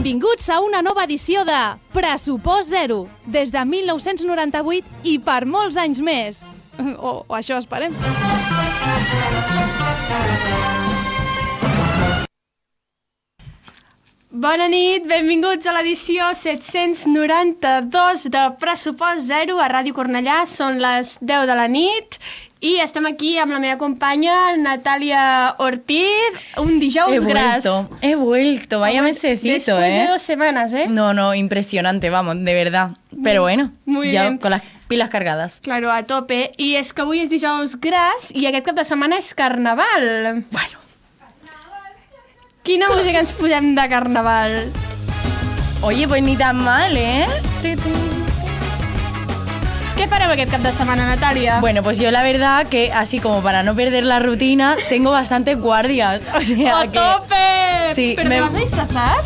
Benvinguts a una nova edició de Pressupost Zero, des de 1998 i per molts anys més. O això esperem. Bona nit, benvinguts a l'edició 792 de Pressupost Zero a Ràdio Cornellà. Són les 10 de la nit i estem aquí amb la meva companya Natalia Ortiz, un dijous gras. He vuelto, vaya mesecito, Después de 2 semanas, ¿eh? No, impresionante, vamos, de verdad. Pero bueno, muy ya bien. con las pilas cargadas. Claro, a tope. I és que avui és dijous gras i aquest cap de setmana és Carnaval. Bueno. Quina música ens posem de Carnaval? Oye, pues ni tan mal, ¿eh? Què fareu aquest cap de setmana, Natàlia? Bueno, pues yo la verdad que así como para no perder la rutina, tengo bastantes guardias. O sea ¡A tope! Sí, ¿Pero te vas a disfrazar?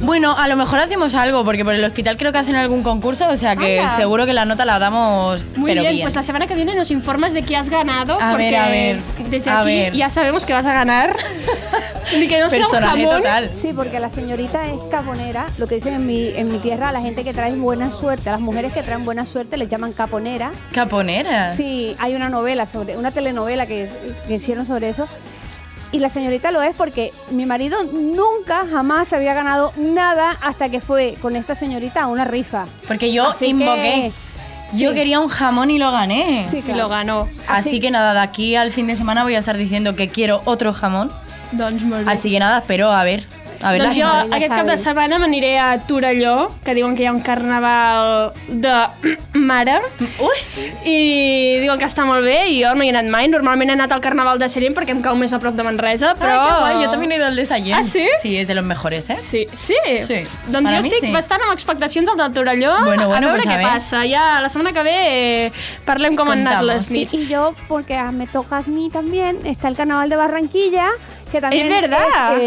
Bueno, a lo mejor hacemos algo, porque por el hospital creo que hacen algún concurso, o sea que Anda. seguro que la nota la damos, Muy pero bien, pues la semana que viene nos informas de qué has ganado, A porque ver, desde a aquí ver. ya sabemos que vas a ganar. Ni que no sea un Personaje jamón. total. Sí, porque la señorita es caponera, lo que dicen en mi tierra, la gente que trae buena suerte, a las mujeres que traen buena suerte les llaman caponera. Caponera. Sí, hay una novela una telenovela que hicieron sobre eso. Y la señorita lo es porque mi marido nunca, jamás se había ganado nada hasta que fue con esta señorita a una rifa. Porque yo Así invoqué. Yo sí. quería un jamón y lo gané. Sí, Y claro. lo ganó. Así que nada, de aquí al fin de semana voy a estar diciendo que quiero otro jamón. Doncs molt bé. Así que nada, espero a ver la Doncs jo gente. aquest cap de setmana m'aniré a Torelló, que diuen que hi ha un carnaval de mare, Uy, i diuen que està molt bé, i jo no hi he anat mai. Normalment he anat al carnaval de Sallent perquè em cau més a prop de Manresa, però... Ay, qué guay, yo también he ido al de Sallent. Ah, sí? Sí, es de los mejores, ¿eh? Sí, sí? Sí, Doncs para jo mi estic sí. bastant amb expectacions al de Torelló, Bueno, a veure pues a què ver. passa. Ja la setmana que ve parlem com han anat Contamos. les nits. Y yo, porque me toca a mí también, está el carnaval de Barranquilla, que también Es verdad.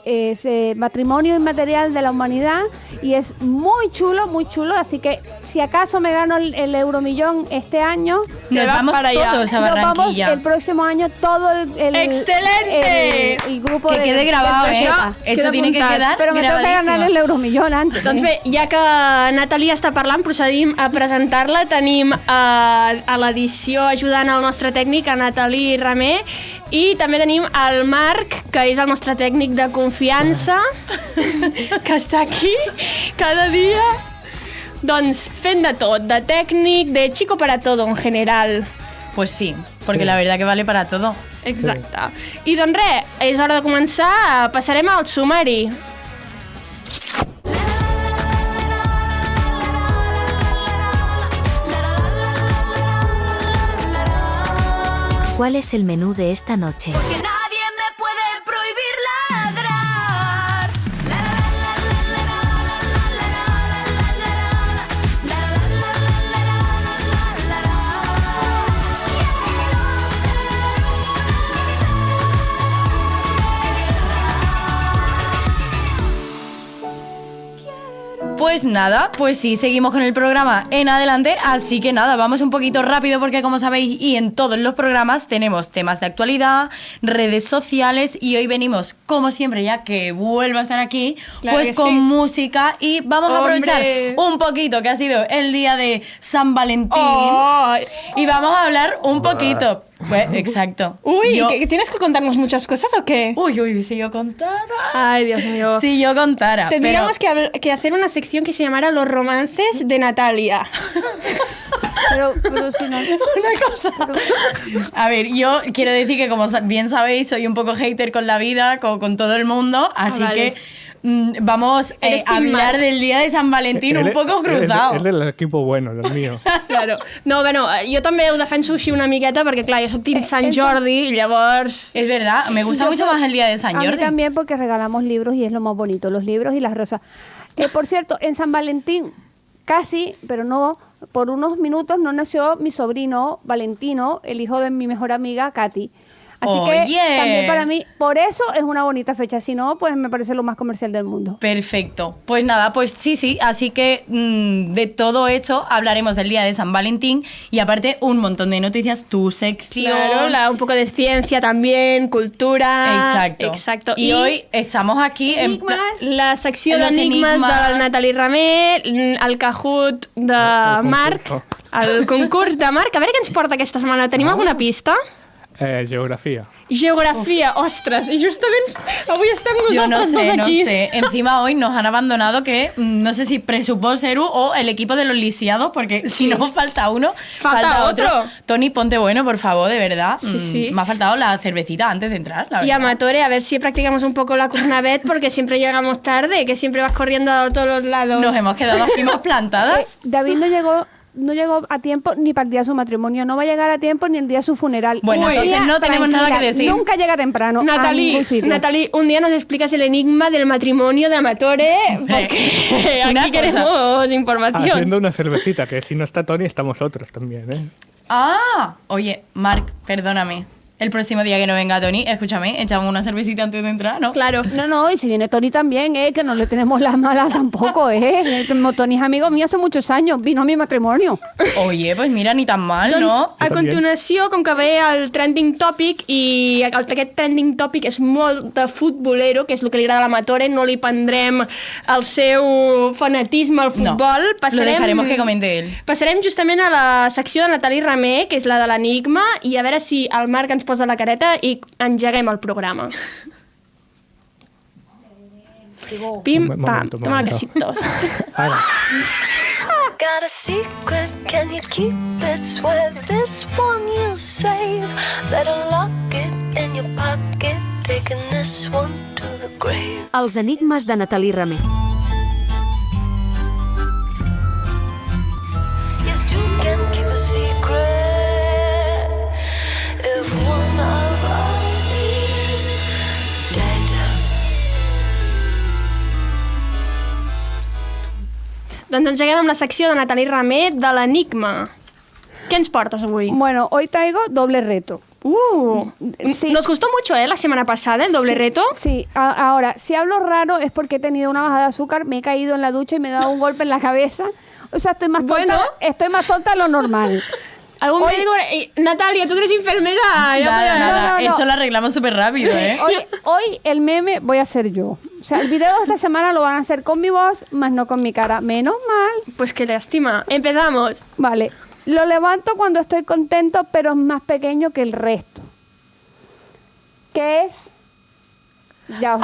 es matrimonio inmaterial de la humanidad y es muy chulo, así que si acaso me gano el Euromillón este año, Nos vas vamos para allá. todos a nos vamos Barranquilla. el próximo año todo el ¡Excelente! el grupo Que de quede grabado, de ¿eh? Toyota. Esto queda tiene que apuntat. quedar Pero me tengo que ganar grabadísimo. el Euromillón antes. Doncs bé, ja que Natàlia està parlant, procedim a presentar-la. Tenim a l'edició ajudant el nostre tècnic, a Nathalie Ramé, i també tenim el Marc, que és el nostre tècnic de confiança, que està aquí cada dia, doncs fent de tot, de tècnic, de chico para todo en general. Pues sí, porque la verdad que vale para todo. Exacte. I doncs res, és hora de començar, passarem al sumari. ¿Cuál es el menú de esta noche? Que nadie me puede prohibir ladrar. Pues nada, pues sí, seguimos con el programa en adelante, así que nada, vamos un poquito rápido porque como sabéis y en todos los programas tenemos temas de actualidad, redes sociales y hoy venimos, como siempre, ya que vuelvo a estar aquí, Claro pues que con sí. música y vamos a aprovechar ¡Hombre! un poquito que ha sido el día de San Valentín Oh. y vamos a hablar un poquito, pues exacto. Uy, Yo- ¿que ¿tienes que contarnos muchas cosas o qué? Uy, si yo contara. Ay, Dios mío. Si yo contara. Tendríamos que hacer una sección que se llamara Los romances de Natalia. Pero si no... Una cosa. A ver, yo quiero decir que como bien sabéis, soy un poco hater con la vida, con todo el mundo, así vale. que vamos Eres a Team hablar Marc. del día de San Valentín un poco cruzado. És del equipo bueno, el mío. Claro. No, bueno, jo també ho defenso així una miqueta perquè, clar, jo soc Team Sant Jordi i llavors... Es verdad, me gusta mucho más el día de San A mí Jordi. también porque regalamos libros y es lo más bonito, los libros y las rosas. Por cierto, en San Valentín, casi, pero no, por unos minutos no nació mi sobrino Valentino, el hijo de mi mejor amiga Katy. Así Oye. que también para mí, por eso es una bonita fecha. Si no, pues me parece lo más comercial del mundo. Perfecto. Pues nada, pues sí. Así que de todo hecho hablaremos del día de San Valentín y aparte un montón de noticias, tu sección. Claro, un poco de ciencia también, cultura... Exacto. I hoy estamos aquí en Enigmas. La secció Los d'enigmes enigmes. del Nathalie Ramé, el Kahoot de Marc, el concurs de Marc. A veure què ens porta aquesta setmana. Tenim alguna pista? Geografía. Geografia, ostres, i justament avui estem Yo nosaltres dos no aquí. sé. Encima hoy nos han abandonado que no sé si Presupos Eru o el equipo de los lisiados, porque si no falta uno, Falta otro. Toni, ponte bueno, por favor, de verdad. Sí. Me ha faltado la cervecita antes de entrar, la Y verdad. Amatore, a ver si practicamos un poco la Cornavet, porque siempre llegamos tarde, que siempre vas corriendo a todos los lados. Nos hemos quedado aquí más plantadas. David no llegó a tiempo ni para el día de su matrimonio, no va a llegar a tiempo ni el día de su funeral. Bueno, Un entonces día, no tenemos nada que decir. Nunca llega temprano a ningún sitio. Natalie, un día nos explicas el enigma del matrimonio de Amatore, porque una aquí cosa. queremos información. Haciendo una cervecita, que si no está Tony, estamos otros también, ¿eh? Oye, Marc, perdóname. El próximo día que no venga Toni, escúchame, echamos una cervecita antes de entrar, ¿no? Claro. No, y si viene Tony también, que no le tenemos las malas tampoco, Tony es amigo mío hace muchos años, vino a mi matrimonio. Oye, pues mira, ni tan mal, Doncs, ¿no? a Jo també. continuació, com que ve el trending topic, i aquest trending topic és molt de futbolero, que és el que li agrada a l'Amatore, no li prendrem el seu fanatisme al futbol. Lo dejaremos que comente él. Passarem justament a la secció de Nathalie Ramé, que és la de l'enigma, i a veure si el Marc ens posa la careta i engeguem el programa. Pim, pam, toma casitos. Ara. Got a secret, can you keep it? Swear this one you'll save. Better lock it in your pocket, taking this one to the grave. Els enigmes de Nathalie Ramé. Yes, two can keep a secret if one of us is dead. Doncs engeguem amb la secció de Nathalie Ramé de l'enigma. Què ens portes avui? Bueno, hoy traigo doble reto. Sí. Nos costó mucho, la semana pasada, el doble reto. Sí, ahora, si hablo raro es porque he tenido una bajada de azúcar, me he caído en la ducha y me he dado un golpe en la cabeza. O sea, estoy más tonta de lo normal. Algún médico... Natalia, tú que eres enfermera. Nada. no. Eso lo arreglamos súper rápido, ¿eh? Hoy el meme voy a ser yo. O sea, el video de esta semana lo van a hacer con mi voz, más no con mi cara. Menos mal. Pues qué lástima. Empezamos. Vale. Lo levanto cuando estoy contento, pero es más pequeño que el resto. ¿Qué es? Ya os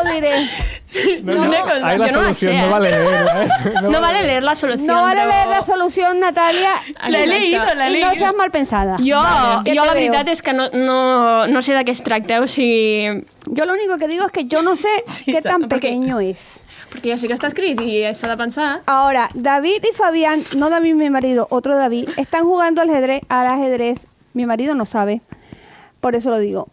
lo diré. Hay la yo no la solución, sé, no ¿eh? vale leerla, ¿eh? No vale leer la solución. No vale però- leer la solución, Natalia. La he leído, la he Y leído. no seas mal pensada. Jo ¿Qué la te veritat veo? és que no sé de què es tracta, o sigui... Yo lo único que digo es que yo no sé qué tan porque- pequeño es. Perquè ja sé que està escrit i s'ha de pensar. Ahora, David y Fabián, no David mi marido, otro David, están jugando al ajedrez. Mi marido no sabe, por eso lo digo.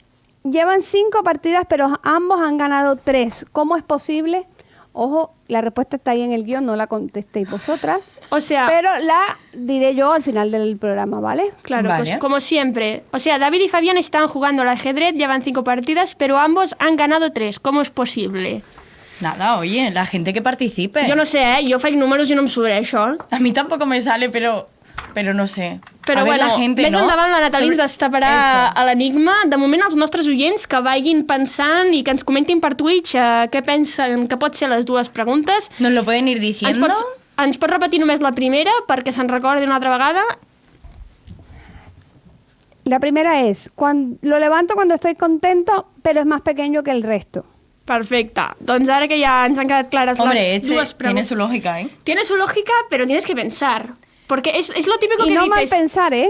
Llevan 5 partidas, pero ambos han ganado 3. ¿Cómo es posible? Ojo, la respuesta está ahí en el guión, no la contestéis vosotras. O sea, Pero la diré yo al final del programa, ¿vale? claro, Vale. pues como siempre. O sea, David y Fabián están jugando al ajedrez, llevan 5 partidas, pero ambos han ganado 3. ¿Cómo es posible? Nada, oye, la gente que participe. Jo no sé, jo faig números i no em surt això. A mí tampoco me sale, pero no sé. Però a ver, bueno, la gente, més ¿no? endavant la Natalie ens Sobre- destaparà Eso. a l'enigma. De moment, els nostres oients que vagin pensant i que ens comentin per Twitch què pensen que pot ser les dues preguntes. Nos lo pueden ir diciendo. Ens pots repetir només la primera perquè se'n recordi una altra vegada? La primera es, lo levanto cuando estoy contento, pero es más pequeño que el resto. Perfecte. Doncs ara que ja ens han quedat clares Hombre, les este dues tiene preguntes. su lógica, ¿eh? Tiene su lógica, pero tienes que pensar. Porque es lo típico Y que no mal dices... pensar, ¿eh?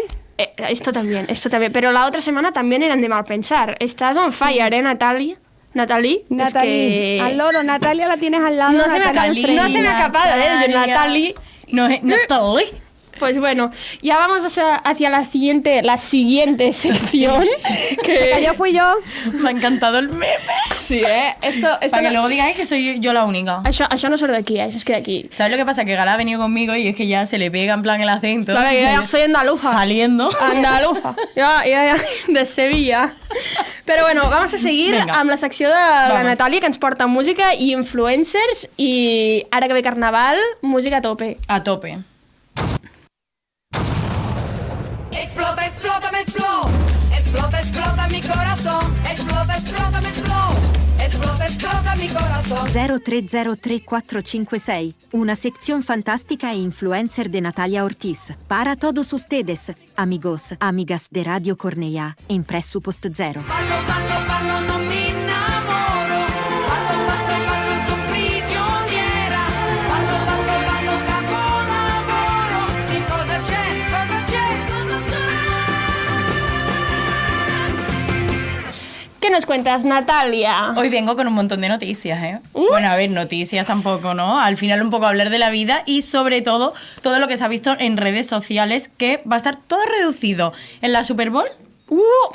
Esto también. Pero la otra semana también eran de mal pensar. Estás on fire, ¿eh, Natalie? Natalie. Natalie, Es que... al loro, Natalia la tienes al lado. No se me ha Natalia al no se me ha escapado, ¿eh? De Natalie. No, Natalie. Pues bueno, ya vamos hacia la siguiente sección. Que yo fui yo. Me ha encantado el meme. Sí, Esto Para que luego digáis que soy yo la única. Això no surt d'aquí, això es queda aquí. ¿Sabes lo que pasa? Que Gala ha venido conmigo y es que ya se le pega en plan el acento. Claro, yo ya soy andaluza. Saliendo. Andaluza. Ya, de Sevilla. Però bueno, vamos a seguir Venga. amb la secció de la Natàlia, que ens porta música i influencers, i ara que ve Carnaval, música a tope. A tope. Explota, explota, me explota. Explota, explota mi corazón. Explota, explota, me explota. Explota, explota mi corazón. 0303456, una sección fantástica e influencer de Natalia Ortiz. Para todos ustedes, amigos, amigas de Radio Cornellà, en Pressupost Zero. Ballo, ballo, ballo, non mi innamoro. Ballo, ballo, ballo, sono prigioniera. Ballo, ballo, ballo, capolavoro. Che cosa c'è? Cosa c'è? Cosa c'è? ¿Qué nos cuentas, Natalia? Hoy vengo con un montón de noticias, ¿eh? Bueno, a ver, noticias tampoco, ¿no? Al final un poco hablar de la vida y sobre todo lo que se ha visto en redes sociales, que va a estar todo reducido. En la Super Bowl.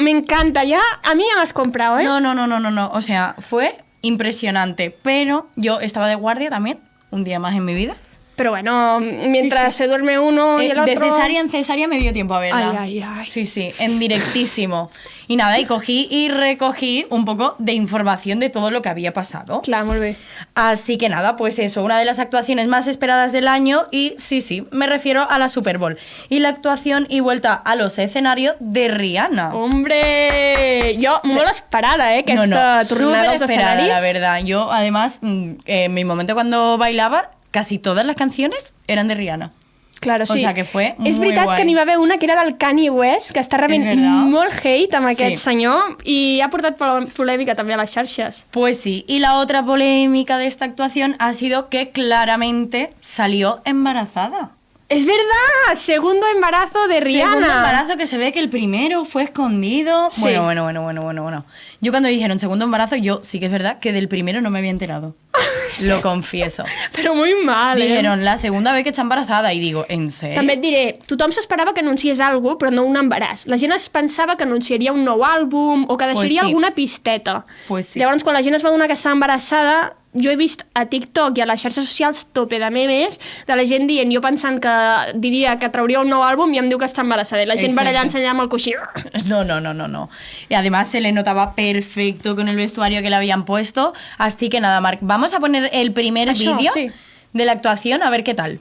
Me encanta, ya. A mí ya me has comprado, ¿eh? No. O sea, fue impresionante. Pero yo estaba de guardia también, un día más en mi vida. Pero bueno, mientras se duerme uno y el otro... De cesárea en cesárea me dio tiempo a verla. Ay. Sí, en directísimo. Y nada, y cogí y recogí un poco de información de todo lo que había pasado. Claro, muy bien. Así que nada, pues eso, una de las actuaciones más esperadas del año y sí, me refiero a la Super Bowl. Y la actuación y vuelta a los escenarios de Rihanna. Hombre, jo molt esperada, que esta tornada als esperada, escenaris. la verdad. Yo, además, en mi momento cuando bailaba, casi todas las canciones eran de Rihanna. Claro, sí. O sea, que fue És muy veritat guai. que n'hi va haver una que era del Kanye West, que està rebent molt hate amb aquest senyor i ha portat polèmica també a les xarxes. Pues sí, y la otra polémica de esta actuación ha sido que claramente salió embarazada. ¡Es verdad! Segundo embarazo de Rihanna. Segundo embarazo, que se ve que el primero fue escondido. Sí. Bueno. Yo cuando dijeron segundo embarazo, yo sí que es verdad que del primero no me había enterado. Lo confieso. Però muy mal, Dijeron, la segunda vez que está embarazada. Y digo, ¿en serio? També et diré, tothom s'esperava que anunciés alguna cosa, però no un embaràs. La gent es pensava que anunciaria un nou àlbum o que deixaria Pues sí. alguna pisteta. Pues sí. Llavors, quan la gent es va donar que estava embarassada, jo he vist a TikTok i a les xarxes socials tope de memes de la gent dient, jo pensant que diria que trauria un nou àlbum i em diu que està embarassada. I la gent barallant-se allà amb el coixí. No. Y además se le notaba perfecto con el vestuario que le habían puesto. Así que nada, Marc, vamos a poner el primer vídeo de la actuación, a ver qué tal.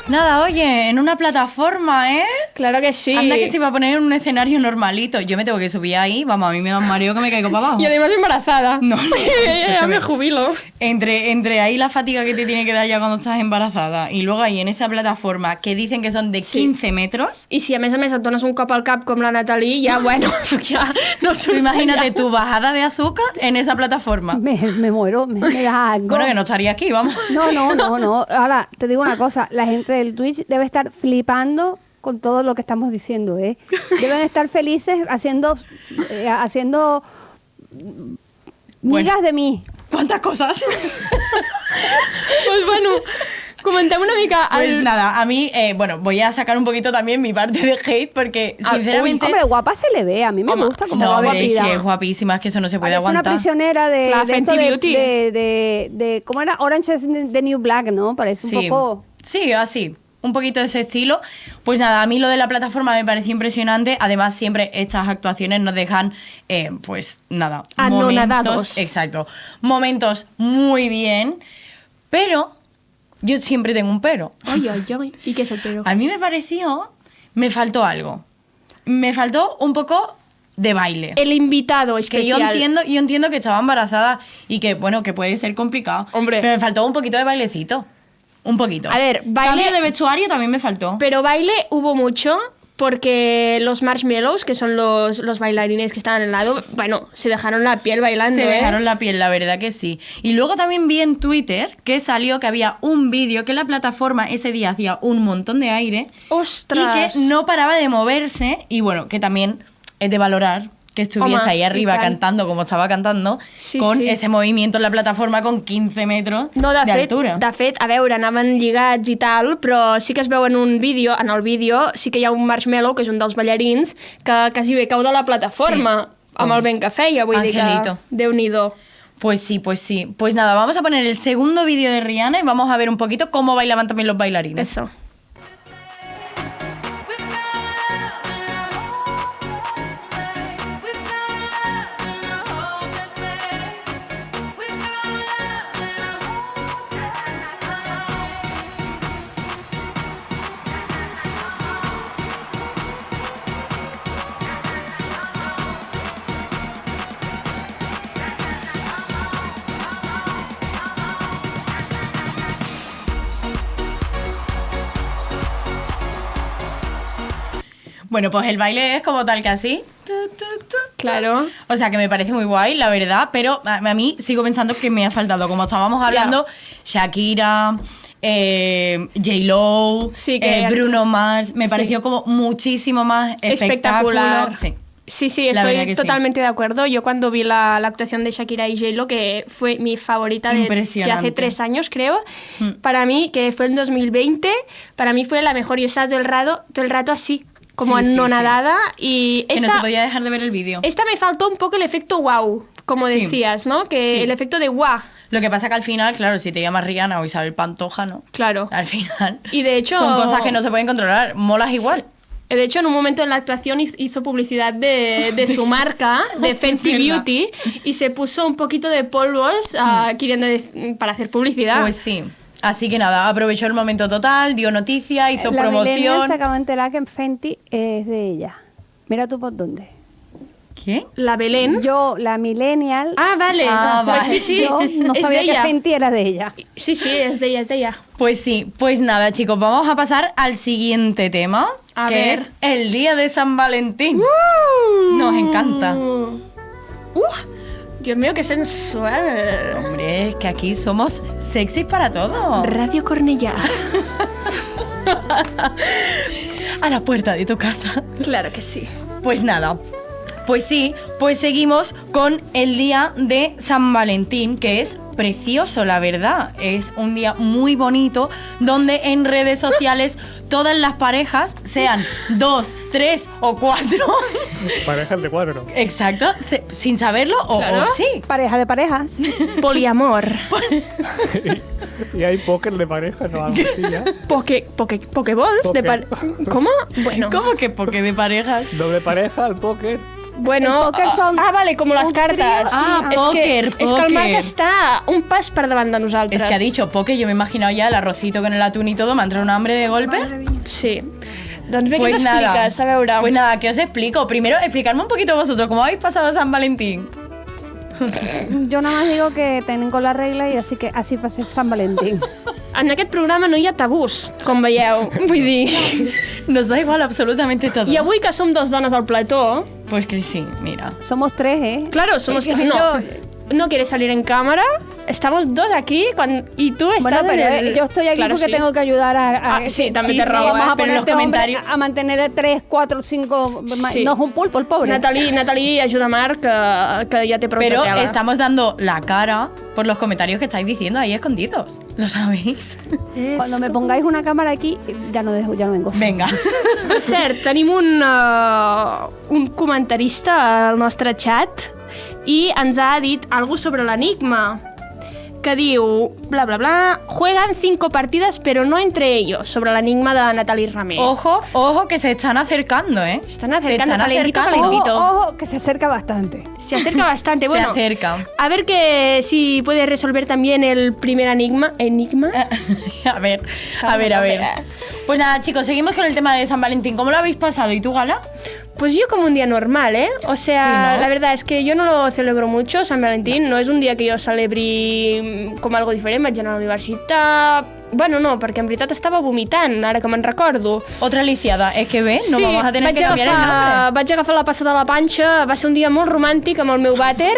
Nada, oye, en una plataforma, ¿eh? Claro que sí. Anda que se iba a poner en un escenario normalito. Yo me tengo que subir ahí, vamos, a mí me da un mareo que me caigo para abajo. Y además embarazada. No. Ya me jubilo. Entre ahí la fatiga que te tiene que dar ya cuando estás embarazada y luego ahí en esa plataforma que dicen que son de 15 metros. I si a més et dones un cop al cap com la Natalie, ja, bueno, ja no Tú imagínate tu bajada de azúcar en esa plataforma. Me muero, me da algo. Bueno, que no estaría aquí, vamos. No. Ahora, te digo una cosa, la gente del Twitch debe estar flipando con todo lo que estamos diciendo, ¿eh? Deben estar felices haciendo migas de mí. ¿Cuántas cosas? Pues bueno, comentem una mica... Pues nada, a mí, bueno, voy a sacar un poquito también mi parte de hate porque, sinceramente... Hombre, guapa se le ve, a mí me gusta como no, va hombre, vestida. sí, es guapísima, es que eso no se puede Parece aguantar. una prisionera de Fenty esto Beauty. de ¿cómo era? Orange is the New Black, ¿no? Parece un poco... Sí, así, un poquito de ese estilo. Pues nada, a mí lo de la plataforma me pareció impresionante. Además, siempre estas actuaciones nos dejan, pues nada, anonadados. Exacto, momentos muy bien, pero yo siempre tengo un pero. Ay. ¿Y qué es el pero? A mí me faltó algo. Me faltó un poco de baile. El invitado especial. Que yo entiendo que estaba embarazada y que, bueno, que puede ser complicado. Hombre. Pero me faltó un poquito de bailecito. Un poquito. A ver, baile... Cambio de vestuario también me faltó. Pero baile hubo mucho porque los marshmallows, que son los bailarines que estaban al lado, bueno, se dejaron la piel bailando. Se dejaron la piel, la verdad que sí. Y luego también vi en Twitter que salió que había un vídeo que la plataforma ese día hacía un montón de aire. ¡Ostras! Y que no paraba de moverse. Y bueno, que también es de valorar que estuviese Home, ahí arriba i tant. cantando como estaba cantando, Sí, con sí. ese movimiento en la plataforma con 15 metros No, de altura. De fet, a veure, anaven lligats i tal, però sí que es veu en un vídeo, en el vídeo sí que hi ha un marshmallow, que és un dels ballarins, que quasi bé cau de la plataforma, amb el vent que feia, vull dir que Angelito. Déu-n'hi-do. Pues sí, pues sí. Pues nada, vamos a poner el segundo vídeo de Rihanna y vamos a ver un poquito cómo bailaban también los bailarines. Eso. Bueno, pues el baile es como tal que así. Claro. O sea, que me parece muy guay, la verdad, pero a mí sigo pensando que me ha faltado, como estábamos hablando, Shakira, J-Lo, Sí, que- Bruno Mars, me Sí. pareció como muchísimo más espectáculo. Espectacular. Sí. Sí, La verdad estoy que sí. totalmente de acuerdo. Yo cuando vi la actuación de Shakira y J-Lo, que fue mi favorita de Impresionante. hace 3 años, creo, para mí, que fue en 2020, para mí fue la mejor. Yo estaba todo el rato así, como Sí, sí, anonadada. Y Que no esta, se podía dejar de ver el vídeo. esta me faltó un poco el efecto wow, como Sí. decías, ¿no? Que Sí. el efecto de wow, Lo que pasa que al final, claro, si te llamas Rihanna o Isabel Pantoja, ¿no? claro. Al final Y de hecho... son cosas que no se pueden controlar. Molas igual. De hecho, en un momento en la actuación hizo publicidad de su marca, de Fenty Es verdad. Beauty, y se puso un poquito de polvos para hacer publicidad. Pues sí. Así que nada, aprovechó el momento total, dio noticia, hizo La millennial promoción. se acaba de enterar que Fenty es de ella. Mira tú por dónde. ¿Qué? La Belén. Yo, la millennial, Ah, vale. Ah, Pues vale. sí, yo no es sabía de que ella. Fenty era de ella. Sí, es de ella. Pues sí, pues nada, chicos, vamos a pasar al siguiente tema, A que ver. es el día de San Valentín. Nos encanta. Dios mío, qué sensual. Hombre, es que aquí somos sexys para todo. Radio Cornellà. A la puerta de tu casa. Claro que sí. Pues nada, pues sí, pues seguimos con el día de San Valentín, que es precioso, la verdad. Es un día muy bonito donde en redes sociales todas las parejas, sean 2, 3 o 4, Parejas de 4. exacto, sin saberlo o Claro. sí. Pareja de parejas. Poliamor. Y hay póker de parejas o algo así ya. Pokeballs de Poke. ¿Cómo? Bueno. ¿Cómo que porque de parejas? Doble pareja, el póker. Bueno, El póker son vale, com les un cartes. trio. Ah, és póker, que, és que el Marc póker. està un pas per davant de nosaltres. Es que ha dicho poke, yo me he imaginado ya el arrocito con el atún y todo, me ha entrado un hambre de golpe. Sí. Doncs bé, Pues què nada, t'expliques? A veure. pues nada, ¿qué os explico? Primero, explicarme un poquito vosotros, ¿cómo habéis pasado San Valentín? Yo nada más digo que tienen con la regla y así que así pasé San Valentín. En aquest programa no hi ha tabús, com veieu. Vull dir... Nos da igual absolutamente todo. I avui que som dos dones al plató, Pues que sí, mira. Somos tres, ¿eh? claro, somos... Es que No quieres salir en cámara, estamos dos aquí y tú estás Bueno, pero en el... yo estoy aquí Claro, porque sí. tengo que ayudar a sí, también Sí, te sí, robo. vamos a pero en poner los este hombre comentarios- a mantener 3, 4, 5... Sí. No es un pulpo el pobre. Natalie, ajuda a Marc, que ja té prou Pero tela. estamos dando la cara por los comentarios que estáis diciendo ahí escondidos. ¿Lo sabéis? Cuando me pongáis una cámara aquí, ya no vengo. Venga. Per cert, tenim un comentarista al nostre chat i ens ha dit algo sobre l'enigma, que diu, bla, bla, bla, juegan 5 partidas pero no entre ellos, sobre l'enigma de Natalie Ramé. Ojo, ojo, que se están acercando, ¿eh? Están acercando, Se están calentito, acercando. calentito. Ojo, que se acerca bastante. Se acerca bastante. Bueno, Se acerca. a ver que si puede resolver también el primer enigma. A ver, a ver. Pues nada, chicos, seguimos con el tema de San Valentín. ¿Cómo lo habéis pasado? ¿Y tú, Gala? Pues yo como un día normal, ¿eh? O sea, Sí, ¿no? la verdad es que yo no lo celebro mucho, San Valentín. No és un dia que jo celebri com algo diferent. Vaig anar a la universitat, Bueno, no, perquè en veritat estava vomitant, ara que me'n recordo. Otra lisiada. Es que ves, no vamos a tener que cambiar el nombre. Vaig agafar la passa de la panxa, va ser un dia molt romàntic amb el meu vàter,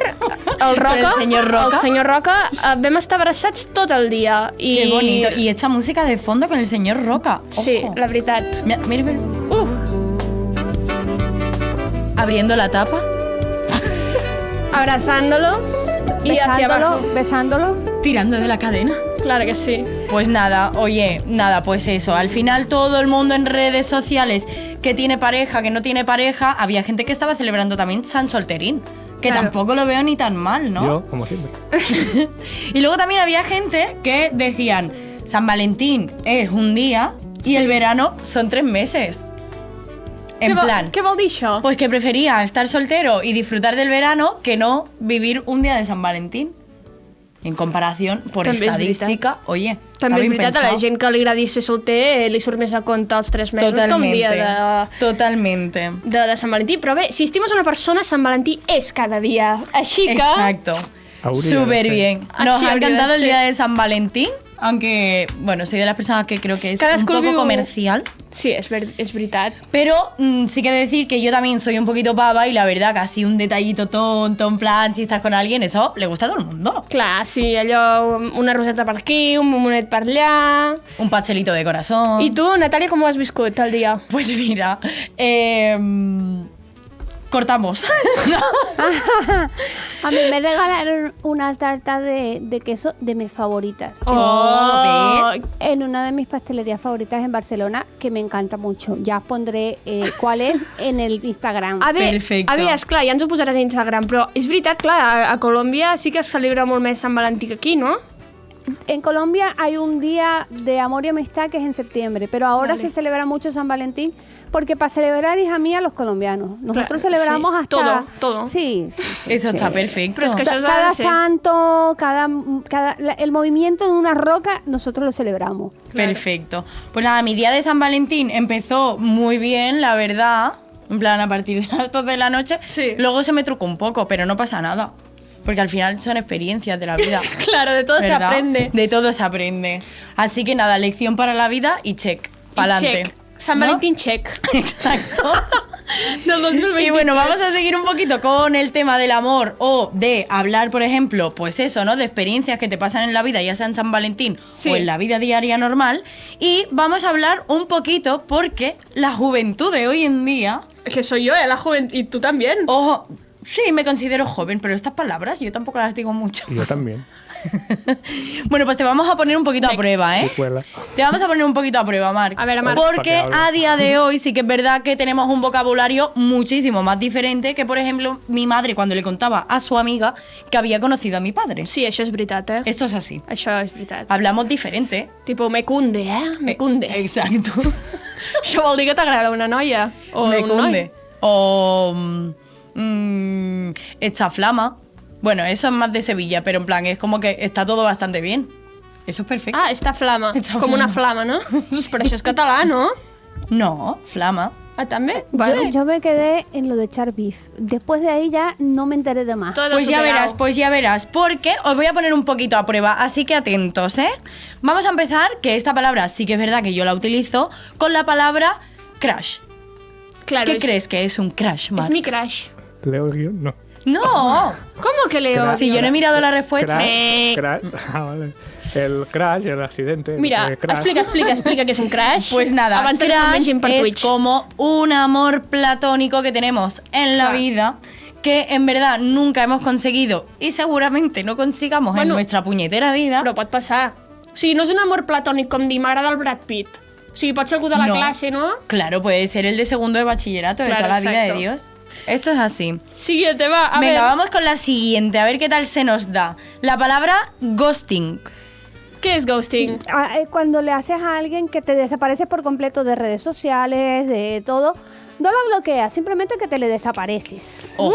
el Roca. el senyor Roca. El senyor Roca. Vam estar abraçats tot el dia. I... Qué bonito. Y esta música de fondo con el señor Roca. Ojo. Sí, la veritat. Mira, mira, mira. Abriendo la tapa. Abrazándolo y hacia abajo. Besándolo. Tirando de la cadena. Claro que sí. Pues nada, oye, nada, pues eso. Al final todo el mundo en redes sociales que tiene pareja, que no tiene pareja, había gente que estaba celebrando también San Solterín. Que Claro. tampoco lo veo ni tan mal, ¿no? Yo, como siempre. Y luego también había gente que decían, San Valentín es un día y el verano son 3 meses. En plan, Què vol dir això? pues que prefería estar soltero y disfrutar del verano que no vivir un día de San Valentín. En comparación, por També és estadística, oye, També és está bien veritat, a la pensado. gent que li agradi ser solter li surt més a compte els 3 mesos que un dia Totalmente. de Sant Valentí. Però bé, si estimes una persona, Sant Valentí és cada dia. Així que... Exacto. Hauria de Súper ser. bien. Así Nos ha habría de encantado el ser. día de San Valentín, aunque, bueno, soy de las personas que creo que es un Cadascú poco viu- comercial. Sí, és veritat. Pero sí que decir que yo también soy un poquito pava y la verdad que así un detallito tonto, en plan, si estás con alguien, eso le gusta a todo el mundo. Clar, sí, allò, una roseta per aquí, un monet per allà... Un pastelito de corazón. I tu, Natàlia, com ho has viscut el dia? Pues mira, cortamos. A mí me regalaron unas tartas de queso de mis favoritas. ¿ves? En una de mis pastelerías favoritas en Barcelona, que me encanta mucho. Ya os pondré cuál es en el Instagram. Perfecto. A veure, esclar, ja ens ho posaràs a Instagram, però és veritat, clar, a Colòmbia sí que es celebra molt més Sant Valentí que aquí, no? En Colombia hay un día de amor y amistad que es en septiembre, pero ahora Vale. se celebra mucho San Valentín porque para celebrar, hija mía, los colombianos. Nosotros Claro, celebramos sí. hasta... Todo. Sí. Eso está perfecto. Pero es que eso es Cada sí. santo, el movimiento de una roca, nosotros lo celebramos. Perfecto. Pues nada, mi día de San Valentín empezó muy bien, la verdad. En plan, a partir de las 12 de la noche. Sí. Luego se me trucó un poco, pero no pasa nada. Porque al final son experiencias de la vida. Claro, de todo se ¿verdad? aprende. De todo se aprende. Así que nada, lección para la vida y check. Pa'lante. Check. Sant ¿No? Valentín check. Exacto. Del 2023. Y bueno, vamos a seguir un poquito con el tema del amor o de hablar, por ejemplo, pues eso, ¿no? De experiencias que te pasan en la vida, ya sea en San Valentín Sí. o en la vida diaria normal. Y vamos a hablar un poquito porque la juventud de hoy en día, Que soy yo, la juventud. Y tú también. ojo, sí, me considero joven, pero estas palabras yo tampoco las digo mucho. Y yo también. Bueno, pues te vamos a poner un poquito a prueba, ¿eh? Escuela. Te vamos a poner un poquito a prueba, Marc. A ver, Marc. Porque Pa' que hable. a día de hoy sí que es verdad que tenemos un vocabulario muchísimo más diferente que, por ejemplo, mi madre cuando le contaba a su amiga que había conocido a mi padre. Sí, això és veritat, eh? Esto es así. Això és veritat. Hablamos diferente. Tipo, me cunde, eh? Me cunde. Exacto. Això vol dir que t'agrada una noia. O Me un cunde. noi. O echa flama. Bueno, eso es más de Sevilla, pero en plan es como que está todo bastante bien. Eso es perfecto. Ah, esta flama. Esta Com una flama. flama, no? Però això és català, no? No, flama. Ah, també? Yo me quedé en lo de echar beef. Después de ahí ya no me enteré de más. Todo Pues ya superado. verás, porque os voy a poner un poquito a prueba, así que atentos, ¿eh? Vamos a empezar, que esta palabra sí que es verdad que yo la utilizo, con la palabra crush. Claro, ¿Qué és- crees que es un crush, És Marc? mi crush. Leo el guión, no. No, ¿Cómo que Leo? Crash. si yo no he mirado la respuesta. Crash. Ah, vale. El crash, el accidente. Mira, el crash. explica què és un crash. Pues nada, Abans que ens crush mengin per es Twitch. como un amor platónico que tenemos en la Claro. vida que en verdad nunca hemos conseguido y seguramente no consigamos en Bueno, nuestra puñetera vida. Però pot passar. O sigui, no és un amor platònic com dir m'agrada el Brad Pitt. O sigui, pot ser algú de la No. classe, no? Claro, puede ser el de segundo de bachillerato de Claro, toda la vida de exacto. Dios. Esto es así. Siguiente, va, a Venga, ver. vamos con la siguiente, a ver qué tal se nos da. La palabra ghosting. Què és ghosting? Cuando le haces a alguien que te desaparece por completo de redes sociales, de todo, no lo bloqueas, simplemente que te le desapareces. Ojo,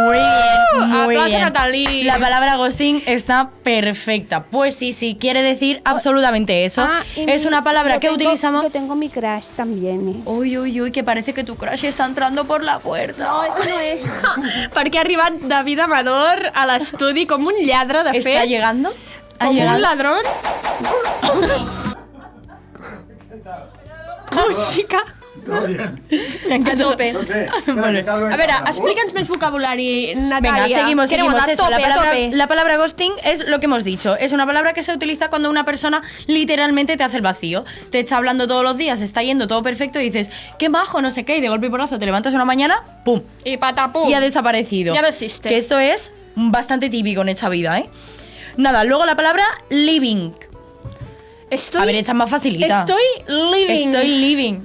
muy bien, muy Aplauso a bien. Natalie. La palabra ghosting está perfecta. Pues sí, quiere decir absolutamente eso. Y Es una palabra yo que tengo- utilizamos... Yo tengo mi crush también. Uy, que parece que tu crush está entrando por la puerta. No, eso no es. Perquè ha arribat David Amador a l'estudi com un lladre, de ¿Está fet. llegando? ¿Ha Com un llegado? ladrón. música. Todo bien. A tope. No sé. Espera, que salgo de A veure, cámara. explica'ns més vocabulari, Natàlia. Venga, seguimos. Queremos a Eso, tope, a tope. la palabra ghosting es lo que hemos dicho. Es una palabra que se utiliza cuando una persona literalmente te hace el vacío. Te está hablando todos los días, está yendo todo perfecto y dices, qué majo, no sé qué, y de golpe y porrazo te levantas una mañana, ¡pum! Y patapum. Y ha desaparecido. Ya no existe. Que esto es bastante típico en esta vida, ¿eh? Nada, luego la palabra living. Estoy, A ver, esta es más facilita. Estoy living. Estoy living.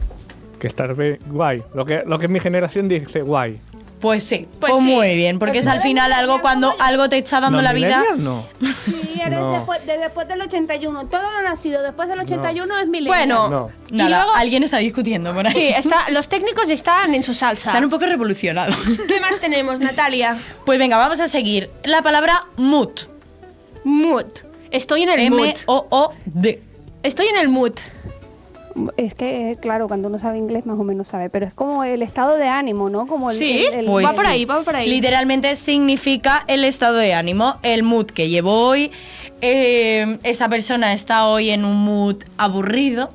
Que estar guay. Lo que mi generación dice guay. Pues sí, Pues pues sí. muy bien, porque es al final algo cuando algo te está dando ¿Los la vida. millennials no? Sí, eres No. después del 81. Todo lo nacido después del 81 es millennial. Bueno, No. y Nada, luego... alguien está discutiendo por ahí. Sí, los técnicos están en su salsa. Están un poco revolucionados. ¿Qué más tenemos, Natalia? Pues venga, vamos a seguir. La palabra mood. Mood. Estoy en el mood. M-O-O-D. Estoy en el mood. Es que, claro, cuando uno sabe inglés más o menos sabe, pero es como el estado de ánimo, ¿no? Como el, Sí, Pues va por sí. ahí, va por ahí. Literalmente significa el estado de ánimo, el mood que llevo hoy. Esta persona está hoy en un mood aburrido.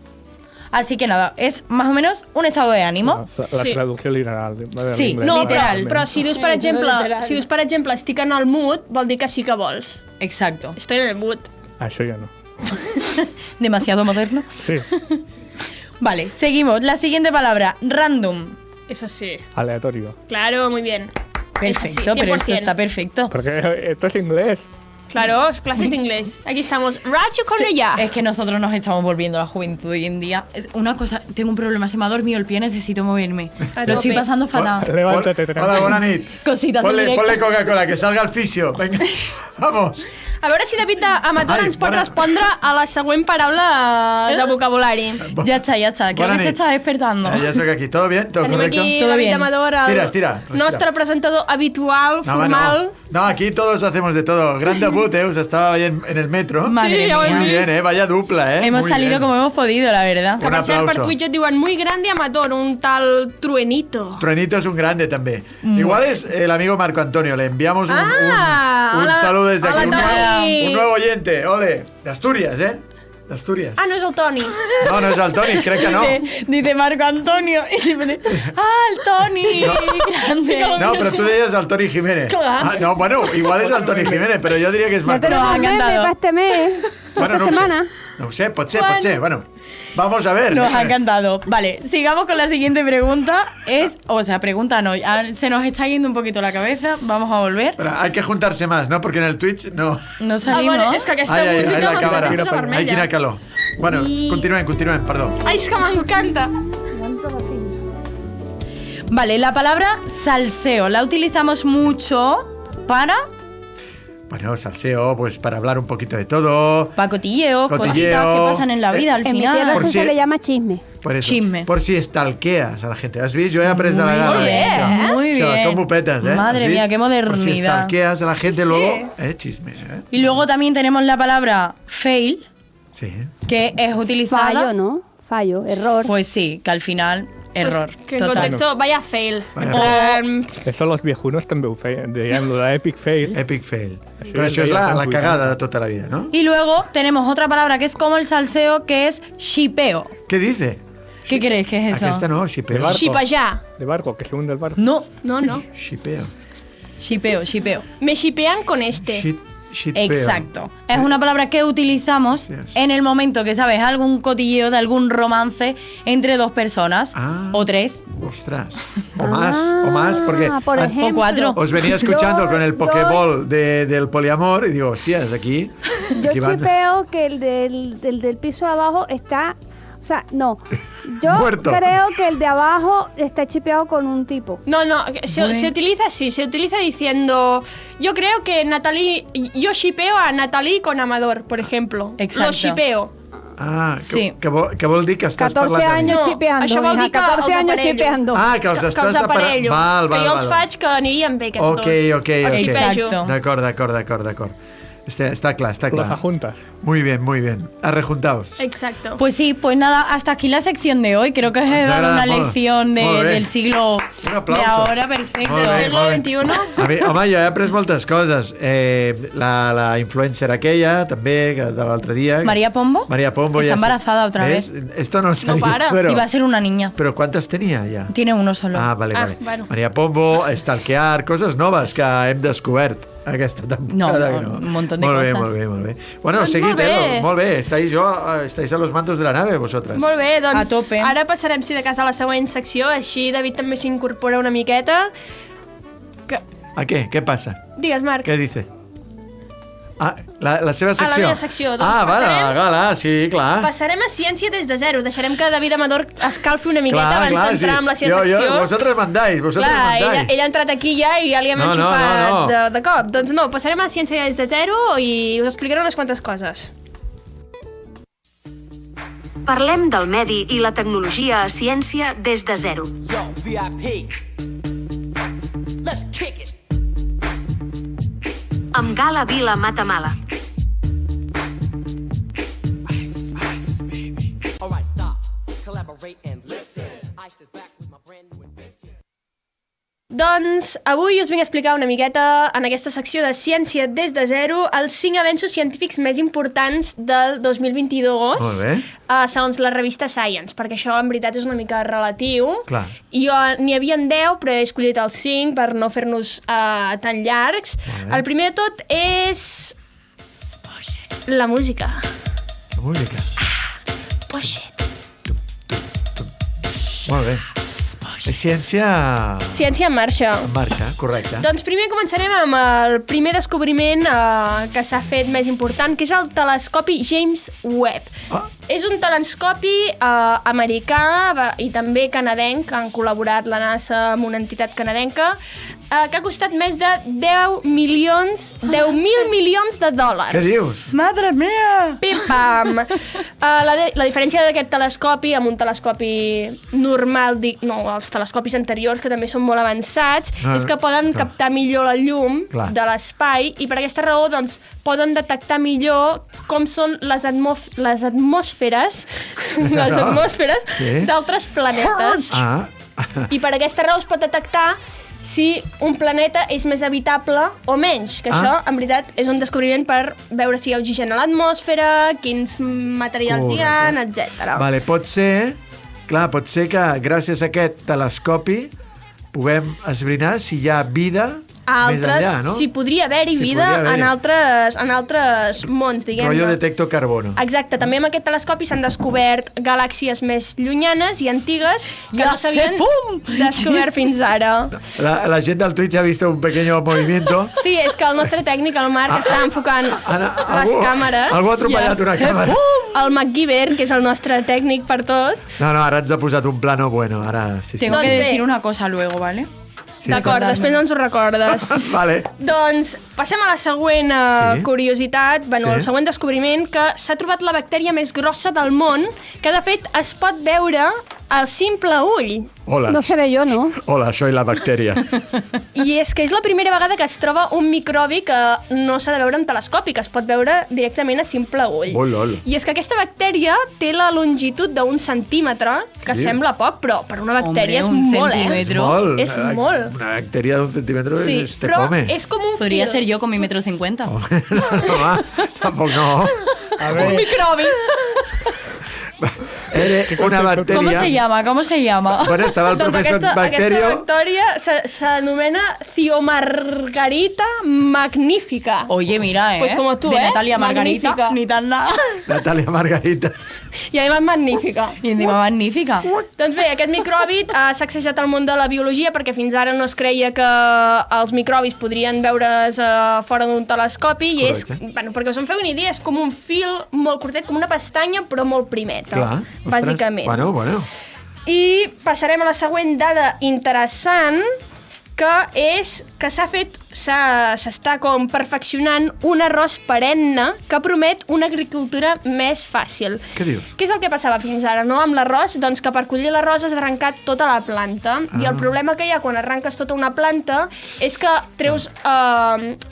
Así que nada, es más o menos un estado de ánimo. La Sí. traducció literal. de Sí, l'inglès, No, literal. però si dius, per Sí, exemple, literal. si dius, per exemple, estic en el mood, vol dir que sí que vols. Exacto. Estoy en el mood. Això ja no. Demasiado moderno. Sí, Vale, seguimos. La siguiente palabra, random. Eso sí. aleatorio. Claro, muy bien. Perfecto, Eso sí, pero esto 100%. está perfecto. Porque esto es inglés. Claro, es clases de inglés. Aquí estamos. Racho Cornellà. Es que nosotros nos estamos volviendo a la juventud hoy en día. Es una cosa, tengo un problema, se me ha dormido el pie, necesito moverme. A Lo estoy tope. pasando fatal. Levántate, Hola, tranquilo. buena nit. Cositas de Ponle directo. Coca-Cola, que salga el fisio. Venga, vamos. A veure si David Amador Ai, ens pot bona- respondre a la següent paraula de vocabulari. Ya está. Creo Buena que se nit. está despertando. Ya soy aquí. ¿Todo bien? ¿Todo Tenim correcto? aquí Todo David bien. Amador, el Estira, respira. nostre presentador habitual, No, home, formal. no. Aquí todos hacemos de todo. Gran debut, Us estaba ahí en el metro. Madre Sí, ja ho he mía. Muy vist. bien, Vaya dupla, Hemos Muy salido bien. como hemos podido, la verdad. Que Un per cert, per aplauso. Twitch et diuen muy grande Amador, un tal Truenito. Truenito es un grande también. Igual es el amigo Marco Antonio. Le enviamos un hola, saludo desde hola, aquí. Toni. Un nuevo oyente. Ole. De Asturias, ¿eh? De Asturias. Ah, no és el Toni. No, no es el Tony, creo que no. Dice Marco Antonio y siempre, el Tony! Grande. No, pero tú dirías al Tony Jiménez. Clar. Ah, no, bueno, igual es al Tony Jiménez, pero yo diría que es Ya Marco. tenemos ha el meme encantado. para este mes, Bueno, esta no ho sé. semana. No ho sé, pot ser. Bueno, vamos a ver. Nos ha encantado. Vale, sigamos con la siguiente pregunta. Pregunta no, ya se nos está yendo un poquito la cabeza. Vamos a volver. Pero hay que juntarse más, ¿no? Porque en el Twitch no. No Ah, salimos. bueno, és que aquesta Ai, música la m'està cámara. posant Hay vermella. quina calor. Bueno, continúen, perdón. Ai, és que m'encanta. Van todos así. Vale, la palabra salseo la utilizamos mucho para Bueno, salseo, pues para hablar un poquito de todo. cotilleo, Cotilleo. cositas que pasan en la vida al En mi tierra final. Por eso si- se le llama chisme. Por eso. Chisme. Por si stalkeas a la gente. ¿Has visto? Yo he aprendido la gana. Muy bien, muy O sea, bien. como petas, ¿eh? Madre ¿Has mía, visto? qué Por si modernidad. stalkeas a la gente Sí, luego, chisme, ¿eh? Y luego también tenemos la palabra fail, Sí. que es utilizada. Fallo, ¿no? Fallo, error. Pues sí, que al final, error. Pues, que en total. contexto, vaya fail. Vaya Eso los viejunos també ho feien. Deien lo de epic fail. Epic fail. Això Pero ja eso es deia la als cagada 80. de toda la vida, ¿no? Y luego tenemos otra palabra que es como el salseo, que es shipeo. ¿Qué dice? ¿Qué crees que es eso? Aquí está, no, shipeo. De barco. Xipejar. De barco, que se hunde el barco. No, No, no. Shipeo. shipeo. Me shipean con este. Shitpeo. Exacto. Es una palabra que utilizamos Yes. en el momento que sabes algún cotilleo de algún romance entre dos personas Ah. o tres. Ostras. O más, porque por a- ejemplo. o cuatro. os venía escuchando Yo- con el yo- Pokéball del poliamor y digo, hostias, aquí. Yo aquí van- chipeo que el del piso de abajo está... O sea, no. Yo Muerto. creo que el de abajo está chipeado con un tipo. No, se utiliza así, se utiliza diciendo, yo creo que yo shipeo a Natalie con Amador, por ejemplo. Exacto. Lo shipeo. Ah, Sí. que vol dir que estàs 14 parlant de mi. años No, chipeando, això vol hija, dir que 14 els años aparello. chipeando. Ah, que els Que els estàs aparello. Val, que jo els val. faig que anirien bé aquests Ok, dos. ok, Els ok. xipejo. Exacto. D'acord. Está claro, está Los claro. ajuntas. Muy bien, muy bien. Arrejuntaos. Exacto. Pues sí, pues nada, hasta aquí la sección de hoy. Creo que os he Ens ha dado una agradat molt. lección Molt bé. del siglo Un de aplauso. ahora, perfecto. Molt bé, Siglo molt bé. XXI. A mi, home, jo he après moltes coses. La influencer aquella, també, que de l'altre dia. María Pombo María Pombo. está ya embarazada otra ¿ves? Esto no lo sabía, para. Pero, y va a ser una niña. pero ¿cuántas tenía ya? Tiene uno solo. Ah, vale, Ah, vale. bueno. Maria Pombo, stalkear, coses noves que hem descobert aquesta temporada. No, que un montón de molt cosas. Bé, molt bé, molt bé. Bueno, Doncs seguid, molt bé. molt bé. Estáis a los mandos de la nave, vosotras. Molt bé, doncs A tope. ara passarem, si de cas, a la següent secció, així David també s'incorpora una miqueta. ¿A qué? ¿Qué pasa? Digues, Marc. ¿Qué dice? Ah, la seva secció. meva secció, doncs Ah, vale, passarem- gala, sí, clar. Passarem a Ciència des de zero. Deixarem que David Amador escalfi una miqueta abans d'entrar amb la seva secció. Vosotros mandáis, vosotros Clar, mandáis. ell ha entrat aquí ja i ja li hem No, no, enxufat no, no. De cop. Doncs no, passarem a Ciència des de zero i us explicaré unes quantes coses. Parlem del medi i la tecnologia a ciència des de zero. Yo, VIP. Let's kick it. Amb Gala Vila Matamala. Ice, baby. All right, stop. Collaborate and listen. Ice is back with my brand new invention. Doncs avui us vinc a explicar una miqueta en aquesta secció de Ciència des de zero els 5 avenços científics més importants del 2022 Molt bé. Segons la revista Science, perquè això en veritat és una mica relatiu. Clar. I jo n'hi havia 10, però he escollit els 5 per no fer-nos tan llargs. Molt bé. El primer de tot és la música. La música. Push it. Molt bé. És ciència Ciència en marxa. en marxa, correcte. Doncs primer començarem amb el primer descobriment que s'ha fet més important, que és el telescopi James Webb. Ah. És un telescopi americà i també canadenc, han col·laborat la NASA amb una entitat canadenca, que ha costat més de 10.000 milions de dòlars. Què dius? ¡Madre mía! Pim-pam! La diferència d'aquest telescopi amb un telescopi normal, els telescopis anteriors, que també són molt avançats, és que poden clar. captar millor la llum Clar. de l'espai i per aquesta raó doncs, poden detectar millor com són les atmosferes Sí. d'altres planetes. Ah. I per aquesta raó es pot detectar si un planeta és més habitable o menys, que això, en veritat, és un descobriment per veure si hi ha oxigen a l'atmosfera, quins materials hi ha, etc. Vale, pot ser que gràcies a aquest telescopi puguem esbrinar si hi ha vida més enllà, no? Si podria haver-hi Si vida podria haver-hi. en altres mons, diguem-ne. Rollo detecto carbono. Exacte, també amb aquest telescopi s'han descobert galàxies més llunyanes i antigues que no s'havien descobert fins ara. La gent del Twitch ha vist un pequeño movimiento. Sí, és que el nostre tècnic, el Marc, està enfocant les càmeres. Algú ha atropellat una càmera. El MacGyver, que és el nostre tècnic per tot. No, ara ens ha posat un plano bueno. Ara, sí. Tengo Doncs que bé. decir una cosa luego, ¿vale? Sí, D'acord, després no ens ho recordes. Vale. Doncs passem a la següent Sí. curiositat, Sí. el següent descobriment, que s'ha trobat la bactèria més grossa del món, que de fet es pot veure al simple ull. Hola. No seré yo, ¿no? Hola, soy la bacteria. I és que és la primera vegada que es troba un microbi que no s'ha de veure amb telescopi, que es pot veure directament a simple ull. Oh, lol. I és que aquesta bactèria té la longitud d'1 centímetre, que Sí. sembla poc, però per una bactèria Hombre, és un molt, centímetro. Molt. És molt. Una bacteria d'un centímetre Sí, te però come. és com un Podría fil. ser yo con mi 1,50 m. Home, tampoc no. A Un ver, microbi. Eres una bacteria. ¿Cómo se llama? ¿Cómo se llama? Bueno, estava el Doncs professor aquesta Bacterio. bactèria s'anomena Thiomargarita magnífica. Oye, mira, Pues como tú, de ¿eh? Natalia Margarita, Magnífica. ni tan nada. Natalia Margarita. I además magnífica. Y encima magnífica. Doncs bé, aquest microbi ha sacsejat el món de la biologia perquè fins ara no es creia que els microbis podrien veure's fora d'un telescopi i és, Correcte. bueno, perquè us en feu una idea, és com un fil molt curtet, com una pestanya, però molt primeta, Clar. bàsicament. Bueno. I passarem a la següent dada interessant, que s'està com perfeccionant un arròs perenne que promet una agricultura més fàcil. Què dius? Què és el que passava fins ara, no? Amb l'arròs, doncs que per collir l'arròs has arrencat tota la planta. I el problema que hi ha quan arrenques tota una planta és que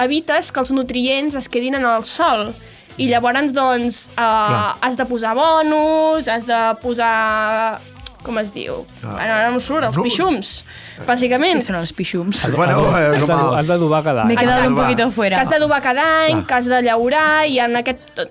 evites que els nutrients es quedin en el sòl. I llavors, doncs, has de posar bonus, has de posar... Com es diu? Ara no surt, els pixums, bàsicament. Què són els pixums? Has d'adobar cada any. M'he quedat un poquito fuera. Que has d'adobar cada any, que has de llaurar, i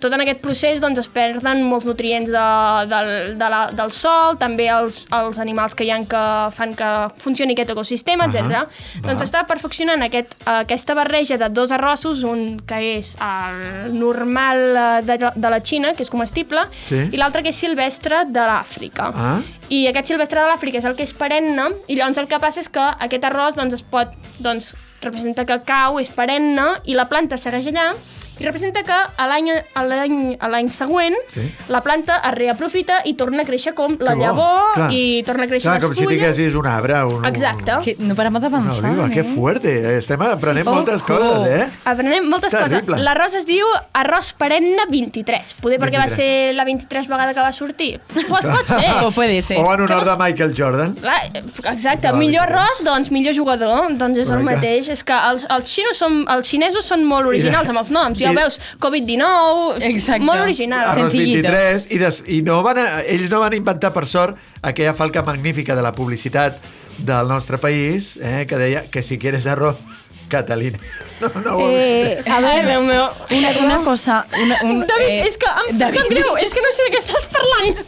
tot en aquest procés doncs, es perden molts nutrients del sòl, també els animals que hi ha que fan que funcioni aquest ecosistema, etc. Doncs està perfeccionant aquesta barreja de dos arrossos, un que és el normal de la Xina, que és comestible, i l'altre que és silvestre de l'Àfrica. I aquest silvestre de l'Àfrica és el que és perenne, i llavors el que passa és que aquest arròs representa que cau, és perenne, i la planta segueix allà, i representa que a l'any següent la planta es reaprofita i torna a créixer com la llavor i torna a créixer les fulles. Com si tinguessis un arbre. Exacte. No paramos d'avançar. Una oliva, que fuerte. Estem aprenent moltes coses, eh? Aprenem moltes coses. L'arròs es diu arròs perenne 23. Poder perquè va ser la 23 vegada que va sortir. Pot ser. O puede ser. O en honor de Michael Jordan. Exacte. Millor arròs, doncs millor jugador. Doncs és el mateix. És que els xinesos són molt originals amb els noms. Ja ho veus, COVID-19, molt original. Arròs 23, i ells no van inventar, per sort, aquella falca magnífica de la publicitat del nostre país, que deia que si quieres arroz, Catalina. A veure, Déu meu. Una cosa... David, és que em sap greu, és que no sé de què estàs parlant.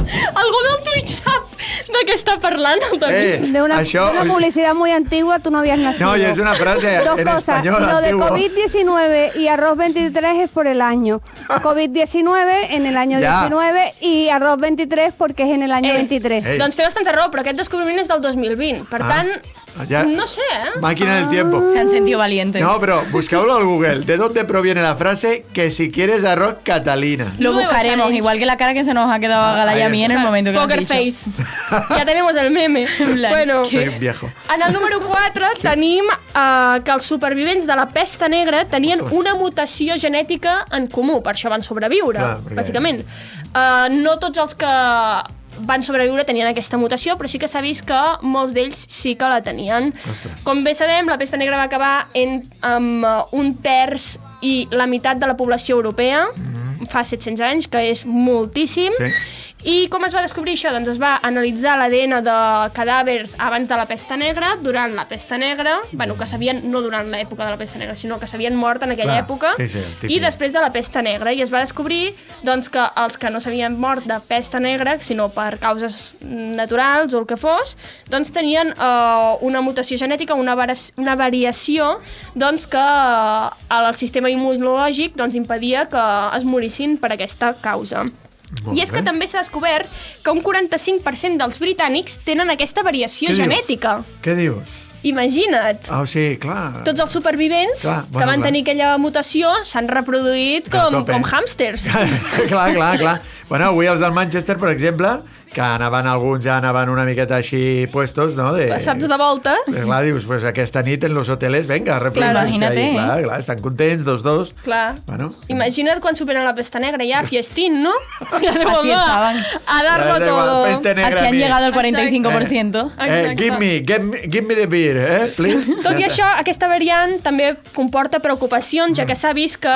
Algú del Twitch sap de què està parlant el David. De una publicidad muy antigua, tú no habías nacido. No, y es una frase en español Lo de antiguo. COVID-19 y arroz 23 es por el año. COVID-19 en el año 19 y arroz 23 porque és en el año 23. Doncs té bastanta raó, però aquest descobriment és del 2020. Per tant, no sé, Máquina del tiempo. Se han sentido valientes. No, pero buscadlo al Google. ¿De dónde proviene la frase que si quieres arroz, Catalina? Lo buscaremos, igual que la cara que se nos ha quedado a Gala y a mí en el momento que Poker lo has dicho. face. Ja tenemos el meme. Bueno, Soy un viejo. en el número 4 tenim que els supervivents de la pesta negra tenien una mutació genètica en comú, per això van sobreviure, bàsicament. No tots els que van sobreviure tenien aquesta mutació, però sí que s'ha vist que molts d'ells sí que la tenien. Com bé sabem, la pesta negra va acabar amb un terç i la meitat de la població europea, fa 700 anys, que és moltíssim. I com es va descobrir això? Doncs es va analitzar l'ADN de cadàvers abans de la pesta negra, durant la pesta negra, que s'havien, no durant l'època de la pesta negra, sinó que s'havien mort en aquella època, i després de la pesta negra. I es va descobrir doncs, que els que no s'havien mort de pesta negra, sinó per causes naturals o el que fos, doncs tenien una mutació genètica, una variació doncs, que el sistema immunològic doncs, impedia que es morissin per aquesta causa. I és que també s'ha descobert que un 45% dels britànics tenen aquesta variació genètica. Què dius? Imagina't. Sí, clar. Tots els supervivents que van tenir aquella mutació s'han reproduït com hàmsters. Clar. Bueno, avui els del Manchester, per exemple, que alguns ja anaven una miqueta així puestos, no? Passats de volta. Clar, dius, pues aquesta nit en los hoteles, venga, Imagínate. Clar, estan contents, dos. Clar. Bueno. Imagina't quan superen la pesta negra, ya, fiestín, ¿no? Así estaban. A darlo todo. Así han llegado al 45%. Give me the beer, please. Tot i això, aquesta variant també comporta preocupacions, ja que s'ha vist que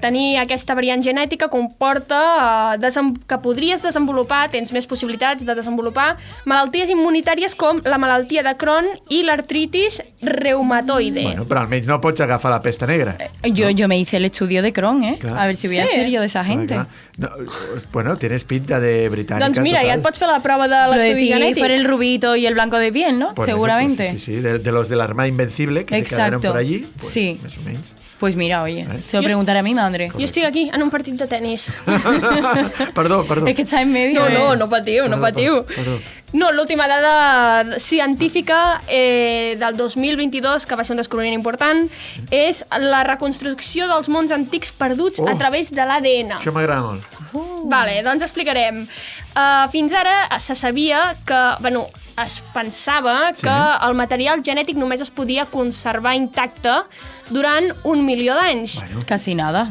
tenir aquesta variant genètica comporta que podries desenvolupar, tens més possibilitats de desenvolupar malalties immunitàries com la malaltia de Crohn i l'artritis reumatoide. Bueno, però almenys no pots agafar la pesta negra. Yo me hice el estudio de Crohn, A ver si voy a ser yo de esa gente. No, bueno, tienes pinta de británica. Doncs mira, ja et pots fer la prova de l'estudi genètic. Por el rubito y el blanco de piel, ¿no? Pues seguramente. Pues sí, de los de la Armada Invencible que se quedaron por allí. Pues, sí. Más o menos. Pues mira, oye, se lo preguntaré a mi madre. Jo estic aquí en un partit de tennis. Perdó. És que està en medio. No patiu. Perdó. No, l'última dada científica del 2022, que va ser un descobriment important, és la reconstrucció dels mons antics perduts a través de l'ADN. Això m'agrada molt. Vale, doncs explicarem. Fins ara se sabia que, es pensava que el material genètic només es podia conservar intacte durant 1 milió d'anys. Casi nada.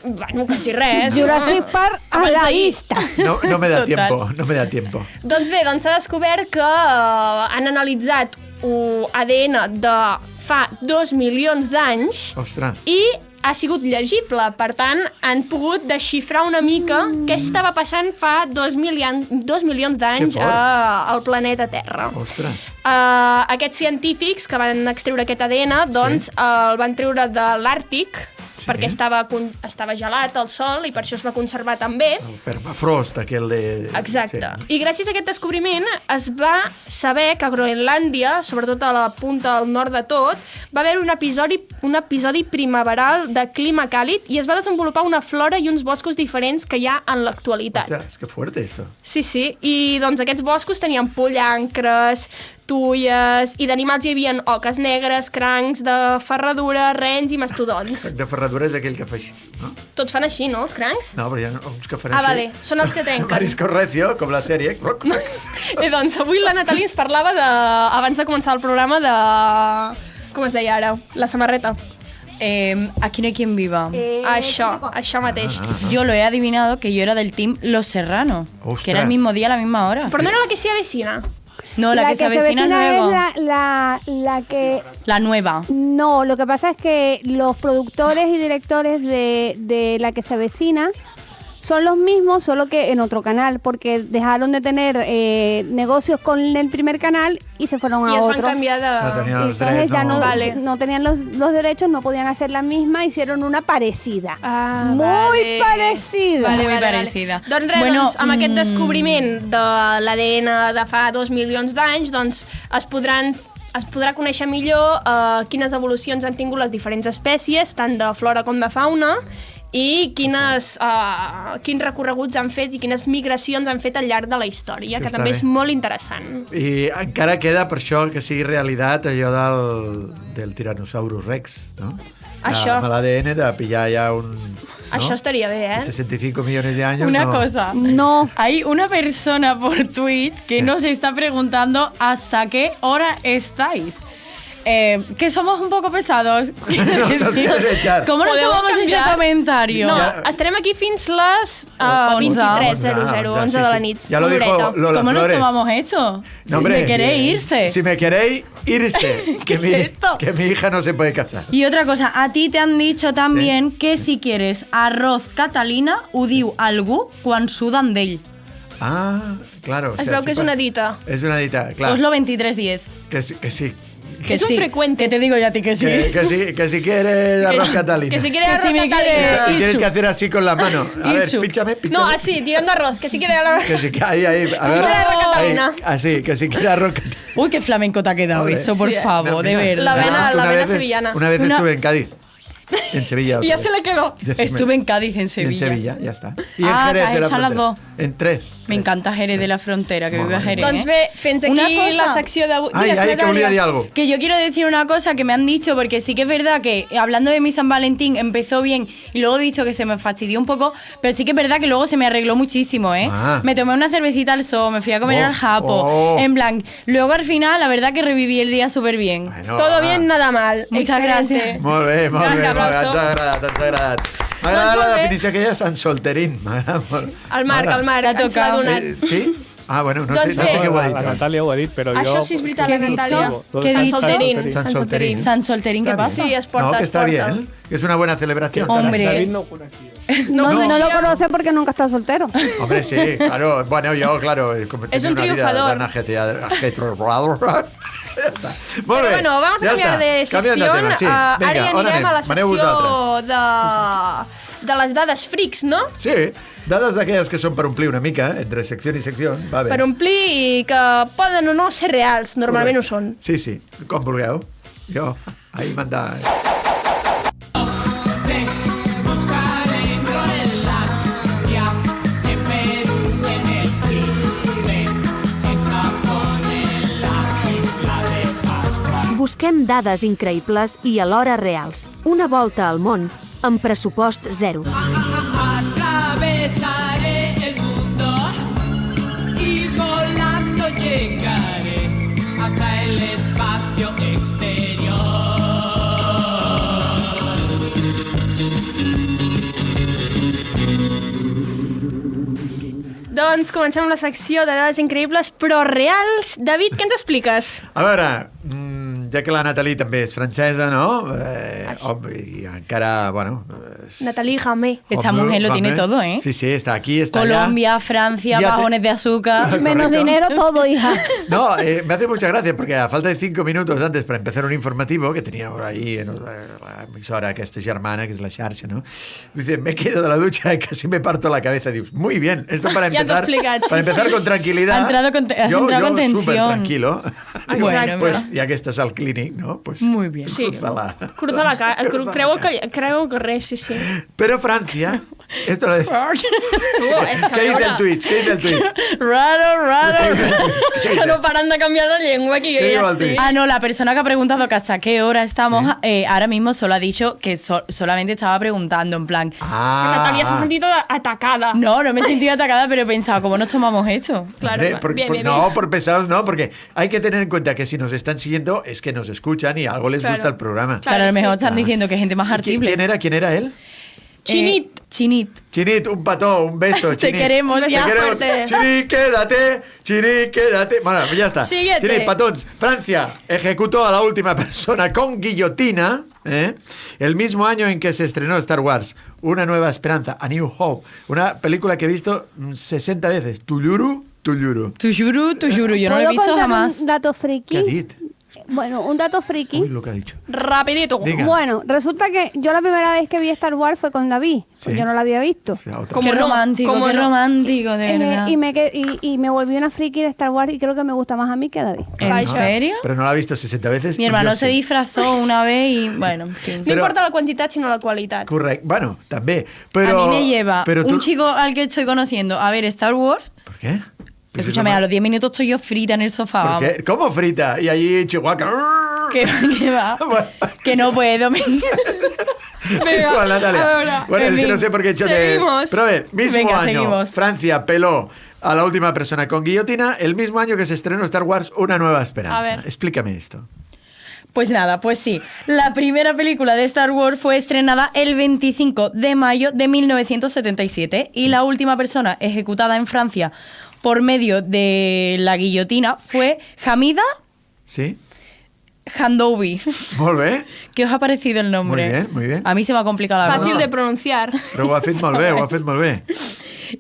Bueno, quasi res. Jurassic Park a Abans la d'ahir. vista. No me da Total. tiempo, no me da tiempo. Doncs bé, s'ha descobert que han analitzat ADN de fa 2 milions d'anys Ostres. i ha sigut llegible. Per tant, han pogut desxifrar una mica què estava passant fa 2 milions d'anys Que fort. al planeta Terra. Ostres. Aquests científics que van extreure aquest ADN doncs el van treure de l'Àrtic perquè estava gelat al sol i per això es va conservar tan bé. El permafrost, aquell de... Exacte. I gràcies a aquest descobriment es va saber que a Groenlàndia, sobretot a la punta al nord de tot, va haver un episodi primaveral de clima càlid i es va desenvolupar una flora i uns boscos diferents que hi ha en l'actualitat. Ostres, que fuerte esto. Sí, i doncs aquests boscos tenien pollancres, tulles, i d'animals hi havia oques negres, crancs, de ferradura, rens i mastodons. De ferradura és aquell que fa així, no? Tots fan així, no, els crancs? No, però hi ha uns que fan així. Vale, són els que trenquen. Marisco Recio, com la sèrie. I doncs avui la Nathalie ens parlava abans de començar el programa de... Com es deia ara? La samarreta. Aquí no hay quien viva. Això mateix. Yo lo he adivinado que yo era del team Los Serrano, Ostras. que era el mismo día a la misma hora. Però no era la que s'hi avecina. No, la que se avecina nueva. Es la que... La nueva. No, lo que pasa es que los productores y directores de la que se avecina son los mismos, solo que en otro canal, porque dejaron de tener negocios con el primer canal y se fueron a I es otro. van canviar de... No tenían los Entonces drets, ya no. no tenían los derechos, no podían hacer la misma, hicieron una parecida. Muy parecida. Muy parecida. Doncs res, Bueno, amb aquest descobriment de l'ADN de fa 2 milions d'anys, doncs es podrà conèixer millor quines evolucions han tingut les diferents espècies, tant de flora com de fauna, i quins recorreguts han fet i quines migracions han fet al llarg de la història, que Està també bé. és molt interessant. I encara queda per això que sigui realitat allò del Tyrannosaurus Rex, no? Això. Amb l'ADN de pillar ja un... Això estaria bé, eh? 65 millones de años. Una no. cosa. No. Hay una persona por Twitch que nos está preguntando hasta qué hora estáis. Que somos un poco pesados. Nos quieren echar. ¿Cómo nos Podeu tomamos este canviar? comentario? No, Ja- estarem aquí fins les 11, 11 de la nit. Ya lo Una dijo horeta. Lola ¿Cómo nos Flores. tomamos esto? No, Si hombre, me queréis irse. Si me queréis irse. ¿Qué es esto? Que mi hija no se puede casar. Y otra cosa, a ti te han dicho también que si quieres arroz Catalina, ho diu algú quan suden d'ell. Ah, claro. Es veu que és una dita. Es una dita, claro. Oslo 2310. Que sí, que sí. Que Es un sí. frecuente. Que te digo yo a ti que sí. Que si quieres arroz Catalina. Que si quiere Que arroz si me Catalina. quiere- Y tienes Isu. que hacer así con la mano. A ver, Isu. píchame. No, así, tirando arroz, que si quiere arroz. Que si ahí. A ver. quiere arroz Catalina. Ahí, así, que si quiere arroz Catalina. Uy, qué flamenco te ha quedado Joder. eso, por Sí, favor, No, de mira, verdad. La vena- una la vena vez- sevillana. Una vez Una- estuve en Cádiz. En Sevilla. Y ya otra se vez. le quedó. Ya se Estuve en Cádiz, en En Sevilla. Sevilla, ya está. Y Ah, en Jerez que has de la hecho las Frontera. dos. En tres. Me encanta Jerez de la Frontera, que Molt vive a bé. Jerez. Doncs bé, fins aquí Una cosa. la secció d'avui. Ay, Digues, ay, que Natàlia. volia dir algo. Que yo quiero decir una cosa que me han dicho, porque sí que es verdad que hablando de mi San Valentín empezó bien y luego he dicho que se me fastidió un poco, pero sí que es verdad que luego se me arregló muchísimo, ¿eh? Ah. Me tomé una cervecita al sol, me fui a comer Oh, al japo, oh. en plan. Luego al final, la verdad que reviví el día súper bien. Bueno, Todo va. bien, nada mal. Muchas Excelente. gracias. Molt bé, molt Gràcies, bé. Molt bé. aplauso. Ens ha agradat, ens ha agradat. M'agrada Doncs la molt bé. definició aquella de Sant Solterín. M'agrada molt. El Marc ens l'ha tocat. donat. Sí? Ah, bueno, no Doncs sé, no bé. sé què ho ha dit. La Natàlia ho ha dit, però Això jo... sí és veritat, ¿Qué la he dicho? Natàlia. ¿Qué he Sant dicho? Solterín. Sant Solterín. San Solterín, ¿qué Está pasa? Sí, es porta, No, que es está porta. bien, que es una buena celebración. Hombre. David no ho coneixia. No, No, no lo no. conoce porque nunca está soltero. Hombre, sí, claro. Bueno, yo, claro, como he Es un tenido una vida triunfador. tan ajetreada. Ya està. Molt Però bé, bueno, vamos a ja cambiar està. de Canviem secció. tema, sí. Ara Vinga, ja on anirem anem? a la Maneu vosaltres. secció de les dades frics, no? Sí, dades d'aquelles que són per omplir una mica, entre secció i secció. Va bé. Per omplir i que poden o no ser reals, normalment ho són. Sí, sí, com vulgueu. Jo, ahí manda... Busquem dades increïbles i alhora reals. Una volta al món amb pressupost zero. Atravesaré el mundo y volando llegaré espacio exterior. Doncs comencem amb la secció de dades increïbles però reals. David, què ens expliques? A veure, ja que la Nathalie també és francesa, ¿no? Y encara, bueno... Nathalie Jamé. Esta mujer lo tiene todo, ¿eh? Sí, sí, está aquí, está allá. Colombia, Francia, Y hace- bajones de azúcar. Menos Correcto. dinero, todo, hija. No, me hace mucha gracia porque a falta de 5 minutos antes para empezar un informativo que tenía por ahí en la emisora que es germana, que es la Xarxa, ¿no? Dice, me quedo de la ducha y casi me parto la cabeza. Digo, muy bien, esto para Ya t'ho he empezar, explicat, sí, para empezar sí. con tranquilidad. Ha entrado con- has entrado con tensión. súper tranquilo. Bueno, pues ya que estás al clinic, ¿no? Pues Muy bien. Sí. crúzala. Cruza la cara. Creu el carrer, sí, sí. Pero Francia, esto lo És que ¿Qué dice veure, el Twitch? ¿Qué dice el Twitch? Raro. és que no paren de canviar de llengua aquí, Què jo diu ja el estic. Twitch? Ah, no, la persona que ha preguntado que hasta qué hora estamos, ahora mismo solo ha dicho que solamente estaba preguntando, en plan... Natalia se ha sentido atacada. No me he sentido atacada, pero he pensado, ¿cómo nos tomamos esto? Claro, Hombre, bien, bien, no, bien. por pesados no, porque hay que tener en cuenta que si nos están siguiendo es que nos escuchan y algo les Claro. gusta el programa. Claro, a lo mejor están Ah. diciendo que es gente más artible. ¿Quién era él? Chinit. Chinit. Chinit, un pató, un beso. Te Chinit. queremos, Te ya. queremos. Fuerte. Chinit, quédate. Chinit, quédate. Bueno, ya está. Siguiente. Chinit, patons. Francia ejecutó a la última persona con guillotina, el mismo año en que se estrenó Star Wars, Una Nueva Esperanza, A New Hope, una película que he visto 60 veces. Tuyuru. Tu juro, yo no lo he ¿Puedo visto contar jamás. un dato friki? ¿Qué ha dit? Bueno, un dato friki. Uy, lo que ha dicho. Rapidito. Diga. Bueno, resulta que yo la primera vez que vi Star Wars fue con David. Pues Sí. yo no la había visto. O sea, otra. Como Qué no, romántico, como qué no. romántico, de verdad. Y me volví una friki de Star Wars y creo que me gusta más a mí que a David. ¿En Vaya. serio? Pero no la ha visto 60 veces. Mi y hermano yo se sí. disfrazó una vez y, bueno, en fin. No Però- importa la quantitat, sinó la qualitat. Correcto. Bueno, también. Pero, a mí me lleva pero tú- un chico al que estoy conociendo a ver Star Wars. ¿Por qué? Pues Escúchame, eso a no- los 10 minutos estoy yo frita en el sofá. ¿Por Vamos. qué? ¿Cómo frita? Y allí Chihuahua. Que va. Bueno, Que no puedo. Venga, Igual, Natalia. a veure. Bueno, En es que fin, no sé por qué he hecho seguimos. Pero a ver, mismo Venga, año, seguimos. Francia peló a la última persona con guillotina, el mismo año que se estrenó Star Wars, Una Nueva Esperanza. A ver. Explícame esto. Pues nada, pues sí. La primera película de Star Wars fue estrenada el 25 de mayo de 1977 y la última persona ejecutada en Francia por medio de la guillotina fue Hamida ¿Sí? Handoubi. Molt bé. ¿Qué os ha parecido el nombre? Muy bien, muy bien. A mí se me ha complicado la Fàcil cosa. de pronunciar. Però ho ha fet molt bé, ho ha fet molt bé.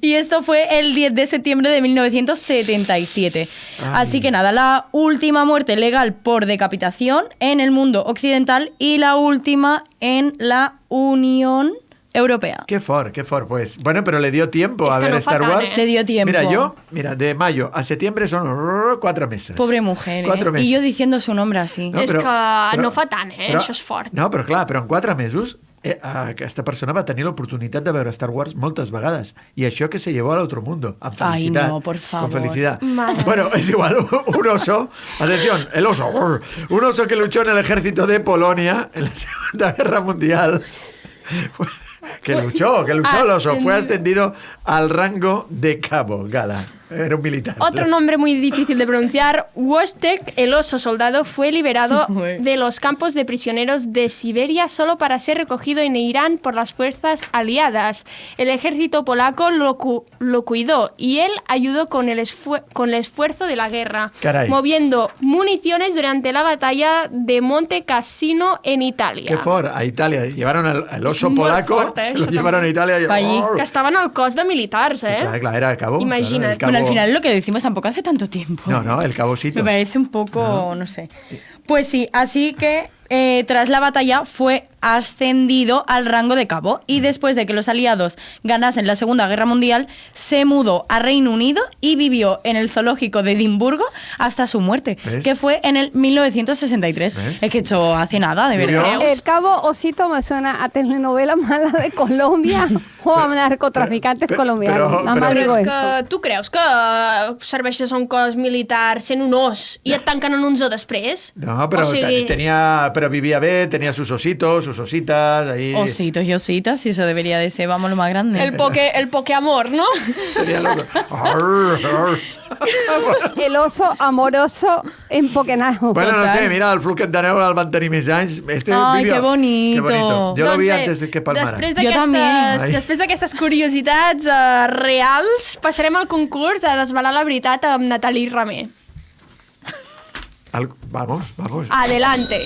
Y esto fue el 10 de septiembre de 1977. Ay. Así que nada, la última muerte legal por decapitación en el mundo occidental y la última en la Unión Europea. Qué fort, pues. Bueno, pero le dio tiempo Es a que ver no fa Star tant, Wars. ¿eh? Le dio tiempo. Mira, de mayo a septiembre son 4 meses. Pobre mujer, ¿eh? 4 meses. Y yo diciendo su nombre así. És que no fa tant, això és fort. No, però clar, però en 4 mesos aquesta persona va tenir l'oportunitat de veure Star Wars moltes vegades. I això que se llevó al otro mundo. Amb Ay, felicitat. no, por favor. Con felicidad. Madre. Bueno, es igual, un oso, atención, el oso, un oso que luchó en el ejército de Polonia en la Segunda Guerra Mundial. Que luchó el oso. Fue ascendido al rango de cabo, Gala. Era un militar. Otro nombre muy difícil de pronunciar, Wojtek, el oso soldado, fue liberado de los campos de prisioneros de Siberia solo para ser recogido en Irán por las fuerzas aliadas. El ejército polaco lo cuidó y él ayudó con el esfuerzo de la guerra, Caray. moviendo municiones durante la batalla de Monte Cassino en Italia. Qué fort, a Italia. Llevaron al oso Es muy polaco, fuerte, se lo eso llevaron a Italia. Y, Allí. Que estaven al cos de militars, eh? Claro, era el cabo. Imagina't. Claro, el cabo. Bueno, al final lo que decimos tampoco hace tanto tiempo. No, el cabocito. Me parece un poco, no sé. Pues sí, así que tras la batalla fue ascendido al rango de cabo y después de que los aliados ganasen la Segunda Guerra Mundial, se mudó a Reino Unido y vivió en el zoológico de Edimburgo hasta su muerte, ¿Ves? que fue en el 1963. ¿Ves? Es que esto hace nada, de Vivió- verdad. El cabo Osito me suena a telenovela mala de Colombia o a narcotraficantes pero- colombianos. pero- Nada más pero- Però digo és eso. que tu creus que serveixes a un cos militar sent un os i et tanquen en un zoo després? No, pero O sigui, tenía pero vivía bien, tenía sus ositos, sus ositas, ahí. Ositos y ositas, si eso debería de ser, vamos, lo más grande. El pokeamor, ¿no? Tenía loco. El oso amoroso en Pokenajo. Bueno, no sé, mira, el Fluket de neu el van tenir més anys. Ay, qué bonito. Qué bonito. Jo lo vi bé, antes de que palmara. Després d'aquestes curiositats reals, passarem al concurs a desvelar la veritat amb Nathalie Ramé. Vamos. Adelante.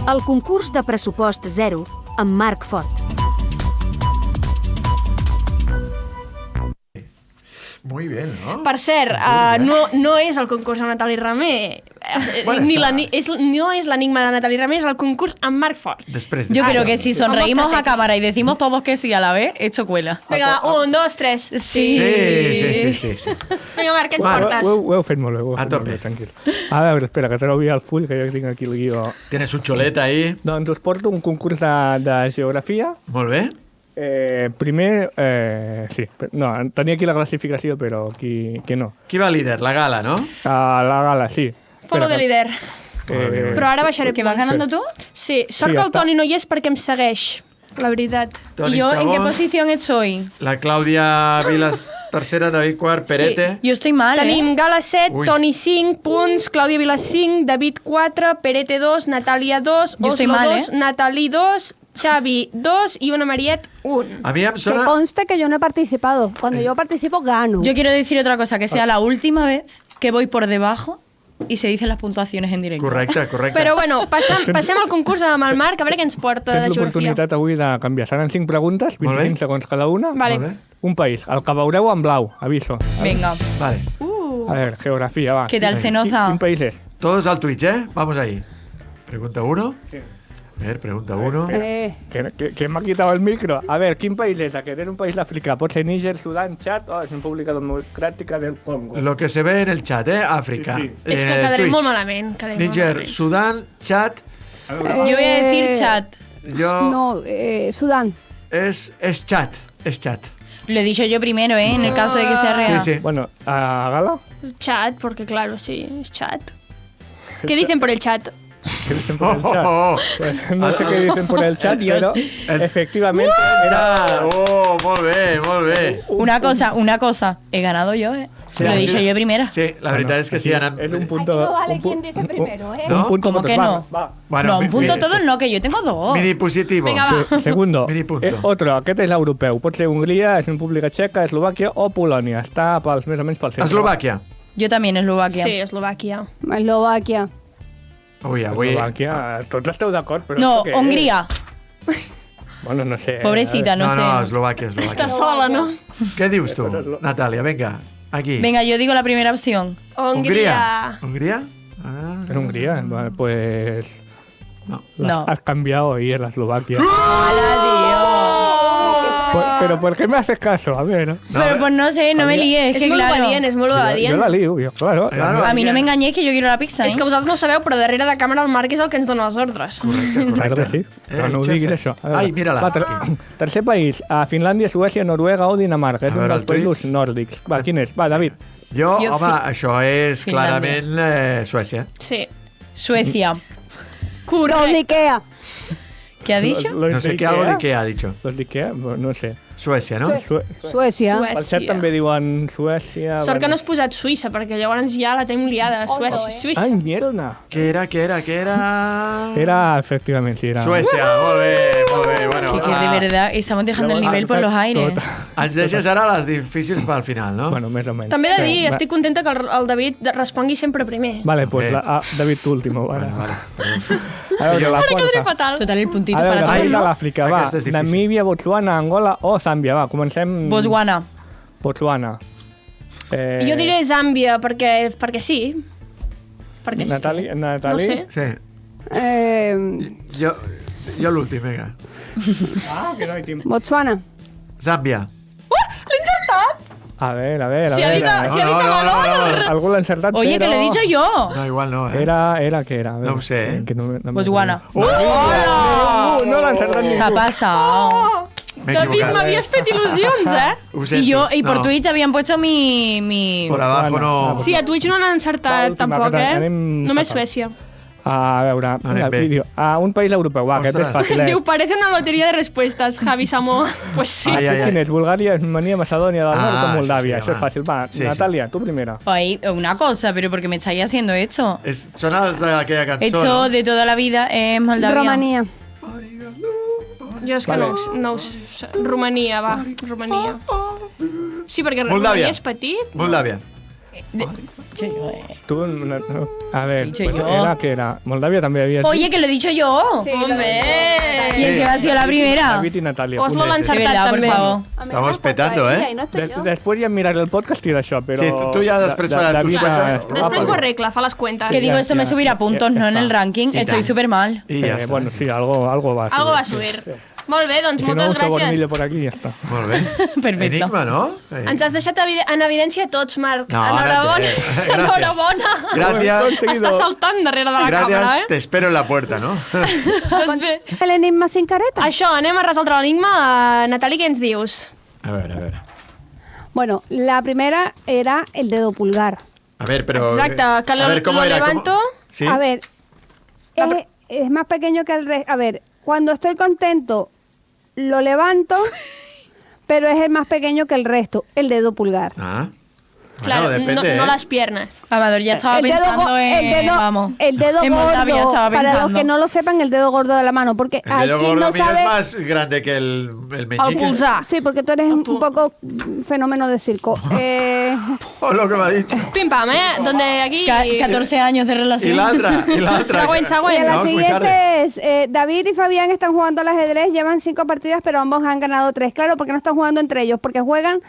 El concurs de pressupost zero amb Marc Fort. Muy bien, ¿no? Per cert, no és el concurs amb Nathalie Ramé, no és l'enigma de Nathalie Ramé, és el concurs amb Marc Fort. Yo creo que si sonreímos a cámara y decimos todos que sí a la vez, esto cuela. Vinga, 1, 2, 3. Sí. Vinga, Marc, què ens portes? Ho heu fet molt bé, tranquil. A veure, espera, que trobi el full, que jo tinc aquí el guió. Tienes un xolet ahí. Doncs us porto un concurs de geografia. Molt bé. Primer, sí, no, tenia aquí la classificació, però aquí no. Qui va líder? La Gala, ¿no? La Gala, sí. Follow the leader. Però ara baixaré ¿Que vas ganando tú? Sí, sort que el Toni no hi és perquè em segueix, la veritat. ¿Y yo en qué posición estoy? La Clàudia Vilas tercera, David quart, Perete. Yo estoy mal, Tenim Gala 7, Toni 5 punts, Clàudia Vilas 5, David 4, Perete 2, Natàlia 2, Oslo 2, Nathalie 2, Xavi 2 y una Mariet 1. A mí me Que suena... conste que yo no he participado. Cuando yo participo, gano. Yo quiero decir otra cosa, que sea la última vez que voy por debajo y se dicen las puntuaciones en directo. Correcte. Però bueno, passem al concurs amb el Marc, a veure què ens porta de Tens geografia. l'oportunitat avui de canviar. Seran 5 preguntes, 25 segons cada una. Vale. Un país, el que veureu en blau, aviso. Venga. Vale. A ver, geografía, va. ¿Qué tal, Cenoza? ¿Qué país es? Todos al Twitch, ¿eh? Vamos ahí. Pregunta 1. A ver, pregunta 1. Que me ha quitado el micro. A ver, ¿qué país es? Que era un país de África. Pot ser Níger, Sudán, Chad o es una República Democrática del Congo. Lo que se ve en el chat, ¿eh? África. Sí. És que quedarem molt malament. Níger, Sudán, Chad. Yo voy a decir chat. Yo... No, Sudán. Es Chad. Es Chad. Lo he dicho yo primero, ¿eh? En el caso de que sea real. Sí. Bueno, ¿a Gala? Chat, porque claro, sí, es chat. ¿Qué dicen por el chat? ¿Qué dicen por el chat? Pues no sé qué dicen por el chat, pero efectivamente era... molt bé. Una cosa. He ganado yo, ¿eh? Sí, lo he dicho yo primera. Sí, la verdad es que sí, Ana. Es un punto... No vale quién dice primero, ¿eh? Un punto ¿Cómo que no? Bueno, no, un punto todos no, que yo tengo 2. Mini positivo. Vinga, va. Segundo, Mini punto. otro, aquest és europeu. Pot ser Hongria, és República Txeca, Eslovàquia o Polònia. Està més o menys pel centre. Eslovàquia. Yo también, Eslovaquia. Sí, Eslovàquia. Eslovaquia. Avui. Eslovàquia, tots esteu d'acord, però... No, què Hongria. Bueno, no sé. Pobrecita, no sé. No, Eslovàquia. Està sola, no? ¿Qué dius tú, Natalia? Venga, aquí. Venga, yo digo la primera opción. Hongria. ¿Hungría? ¿Es Hungría? Vale, pues... No. Has cambiado y es la Eslovaquia. Pero ¿por qué me haces caso? A ver, ¿no? Pero pues no sé, no me líes, És que molt claro. obedient, és molt obedient. Jo la lío, claro. A mí no me engañéis que yo quiero la pizza, És que vosaltres no ho sabeu, però darrere de càmera el Marc és el que ens dona les ordres. Claro que sí, però no ho diguis això. A veure, Ai, mira-la. Va, tercer país, a Finlàndia, Suècia, Noruega o Dinamarca. És A un veure, dels el països Twitch. nòrdics. Va, quin és? Va, David. Jo, home, això és Finlàndia. clarament Suècia. Sí. Suecia. Los de Ikea. ¿Qué ha dicho? No sé qué, algo de qué ha dicho. Los de Ikea? No sé. Suècia, no? Suècia. Al xat també diuen Suècia... Sort que no has posat Suïssa, perquè llavors ja la tenim liada. Suïssa. Ai, mierda. Què era? Era, efectivament, sí, era... Suècia, molt bé. Bueno, Que de verdad estamos dejando el nivel por los aires. ens deixes ara les difícils pel final, no? Bueno, més o menys. També he de dir, estic contenta que el David respongui sempre primer. Vale, pues David, tu último. Vale. A veure, la quarta. Fatal. Total, el puntito A veure, para país de todos. l'Àfrica, va. Aquesta és difícil. Namíbia, Botswana, Angola o Zàmbia. Va, comencem... Botswana. Botswana. Jo diré Zàmbia, perquè sí. Perquè sí. Natali? No sé. Sí. Jo l'últim, vinga. Que no hay tiempo. Botswana. Zàmbia. L'he encertat! A ver. Si ha dit valor. Algú l'ha encertat, Oye, que lo he dicho yo. No, igual no, Era que era. A ver, No ho sé, eh? Que no me Botswana. No l'ha encertat ningú. Se ha pasado. Me he David, equivocado. m'havies fet il·lusions, eh? Ho sento. Y por No, Twitch habían puesto mi... Por abajo Bueno, no... Sí, a Twitch no han encertat L'última, tampoc, que eh? anem Només fatal. Suècia. A veure, Anem mira el bé. vídeo. Un país europeu, va, aquest és Ostres. fàcil, Diu, parece una lotería de respuestas, Javi Samó. Pues sí. Ai, ai, ai. Quin és? Bulgària, Romania, Macedònia del Nord o Moldàvia? això sí, Això és fàcil. Va, Sí, sí. Natàlia, tu primera. Ay, una cosa, pero porque me estáis haciendo esto. Son els d'aquella cançó, Hecho no? de toda la vida es Moldavia. Rumanía. Jo és que no ho sé. Romania, va. Romania. Sí, perquè Moldàvia. Romania és petit. Moldàvia. Tu, no. A ver, Dicho pues yo. era que era. Moldàvia també havia Oye, que lo he dicho yo. Sí, Hombre! Y ese ha sido la primera. David i Natàlia. Oslo l'ha De encertat verdad, por també. favor. Estamos petando, ¿eh? Ahí no estoy yo. Després ja miraré el podcast i d'això, però... Sí, tu ja després faràs tus David, cuentas. Després ho arregla, fa les cuentes. Que digo, esto me subirá puntos, no en el ranking. Sí, Estoy tant. súper mal. I ja està. bueno, sí, algo va a subir. Algo va a subir. Sí. Molt bé, doncs Si no, un moltes gràcies. sobornillo por aquí i ja està. Molt bé. Perfecto. Enigma, no? Ens has deixat en evidència tots, Marc. No, Enhorabona. gracias. Enhorabona. Gracias. Està saltant darrere de la càmera, Gracias, eh? te espero en la puerta, ¿no? Doncs bé. El enigma sin careta. Això, anem a resoldre l'enigma. Natali, què ens dius? A ver. Bueno, La primera era el dedo pulgar. A ver, pero... exacte, que a ver, ¿cómo lo era? levanto. ¿Sí? A ver, es más pequeño que el resto. A ver, cuando estoy contento, lo levanto, pero es el más pequeño que el resto, el dedo pulgar. Ah. Claro, Bueno, depende, no ¿eh? las piernas. Amador ya estaba El dedo, pensando en... vamos. el dedo en Moldavia gordo, estaba para los pensando. que no lo sepan, el dedo gordo de la mano, porque El hay dedo quien gordo no mío sabe... es más grande que el meñique. El pulsar. Sí, porque tú eres un poco fenómeno de circo. Oh, lo que me ha dicho. Pim pam, eh? Donde aquí... 14 años de relación. Y la otra. Següent, Y següent. la Vamos muy tarde. siguiente es, David y Fabián están jugando al ajedrez, llevan 5 partidas, pero ambos han ganado 3. Claro, porque no están jugando entre ellos, porque juegan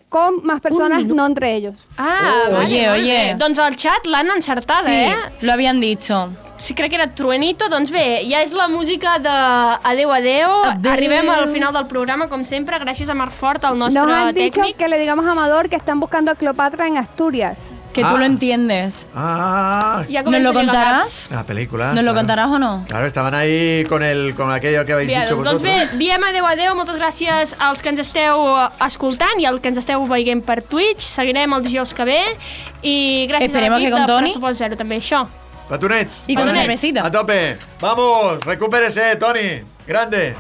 con más personas, no entre ellos. Ah, vale, Oye, molt oye. bé. Doncs al xat l'han encertada, Sí, eh? lo habían dicho. Sí, crec que era Truenito. Doncs bé, ja és la música de Adeu, adeu. Arribem al final del programa, com sempre, gràcies a Marc Fort, el nostre Nos han dicho tècnic. que le digamos a Amador que están buscando a Cleopatra en Asturias. Que tú lo entiendes. Ah, Ja ¿Nos comença lo a llegar contarás? la película. ¿Nos lo claro. contarás o no? Claro, estaban ahí con aquello que habéis Bé, dicho doncs vosotros. bé, diem adeu, adeu, moltes gràcies als que ens esteu escoltant i als que ens esteu veient per Twitch. Seguirem els dijous que ve i gràcies Esperemos a l'equip que con de Toni. Pressupost Zero, també això. Patunets. Y con Patunets. cervecita. A tope. Vamos, recupérese, Tony. Grande.